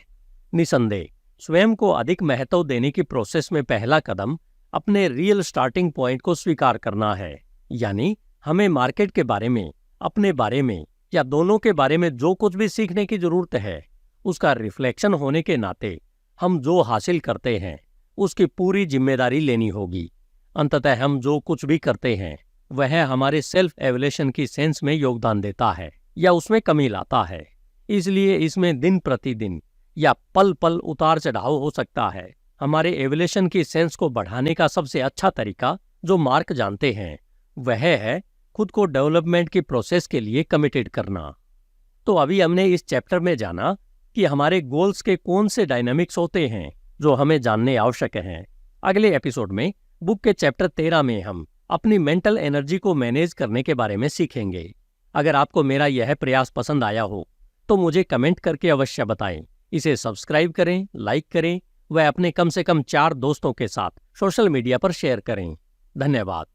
निसंदेह स्वयं को अधिक महत्व देने की प्रोसेस में पहला कदम अपने रियल स्टार्टिंग पॉइंट को स्वीकार करना है। यानी हमें मार्केट के बारे में, अपने बारे में या दोनों के बारे में जो कुछ भी सीखने की जरूरत है, उसका रिफ्लेक्शन होने के नाते हम जो हासिल करते हैं उसकी पूरी जिम्मेदारी लेनी होगी। अंततः हम जो कुछ भी करते हैं वह हमारे सेल्फ एवल्यूशन की सेंस में योगदान देता है या उसमें कमी लाता है। इसलिए इसमें दिन प्रतिदिन या पल पल उतार चढ़ाव हो सकता है। हमारे एवल्यूशन की सेंस को बढ़ाने का सबसे अच्छा तरीका जो मार्क जानते हैं वह है खुद को डेवलपमेंट की प्रोसेस के लिए कमिटेड करना। तो अभी हमने इस चैप्टर में जाना कि हमारे गोल्स के कौन से डायनामिक्स होते हैं जो हमें जानने आवश्यक हैं। अगले एपिसोड में बुक के चैप्टर 13 में हम अपनी मेंटल एनर्जी को मैनेज करने के बारे में सीखेंगे। अगर आपको मेरा यह प्रयास पसंद आया हो तो मुझे कमेंट करके अवश्य बताएं। इसे सब्सक्राइब करें, लाइक करें व अपने कम से कम 4 दोस्तों के साथ सोशल मीडिया पर शेयर करें। धन्यवाद।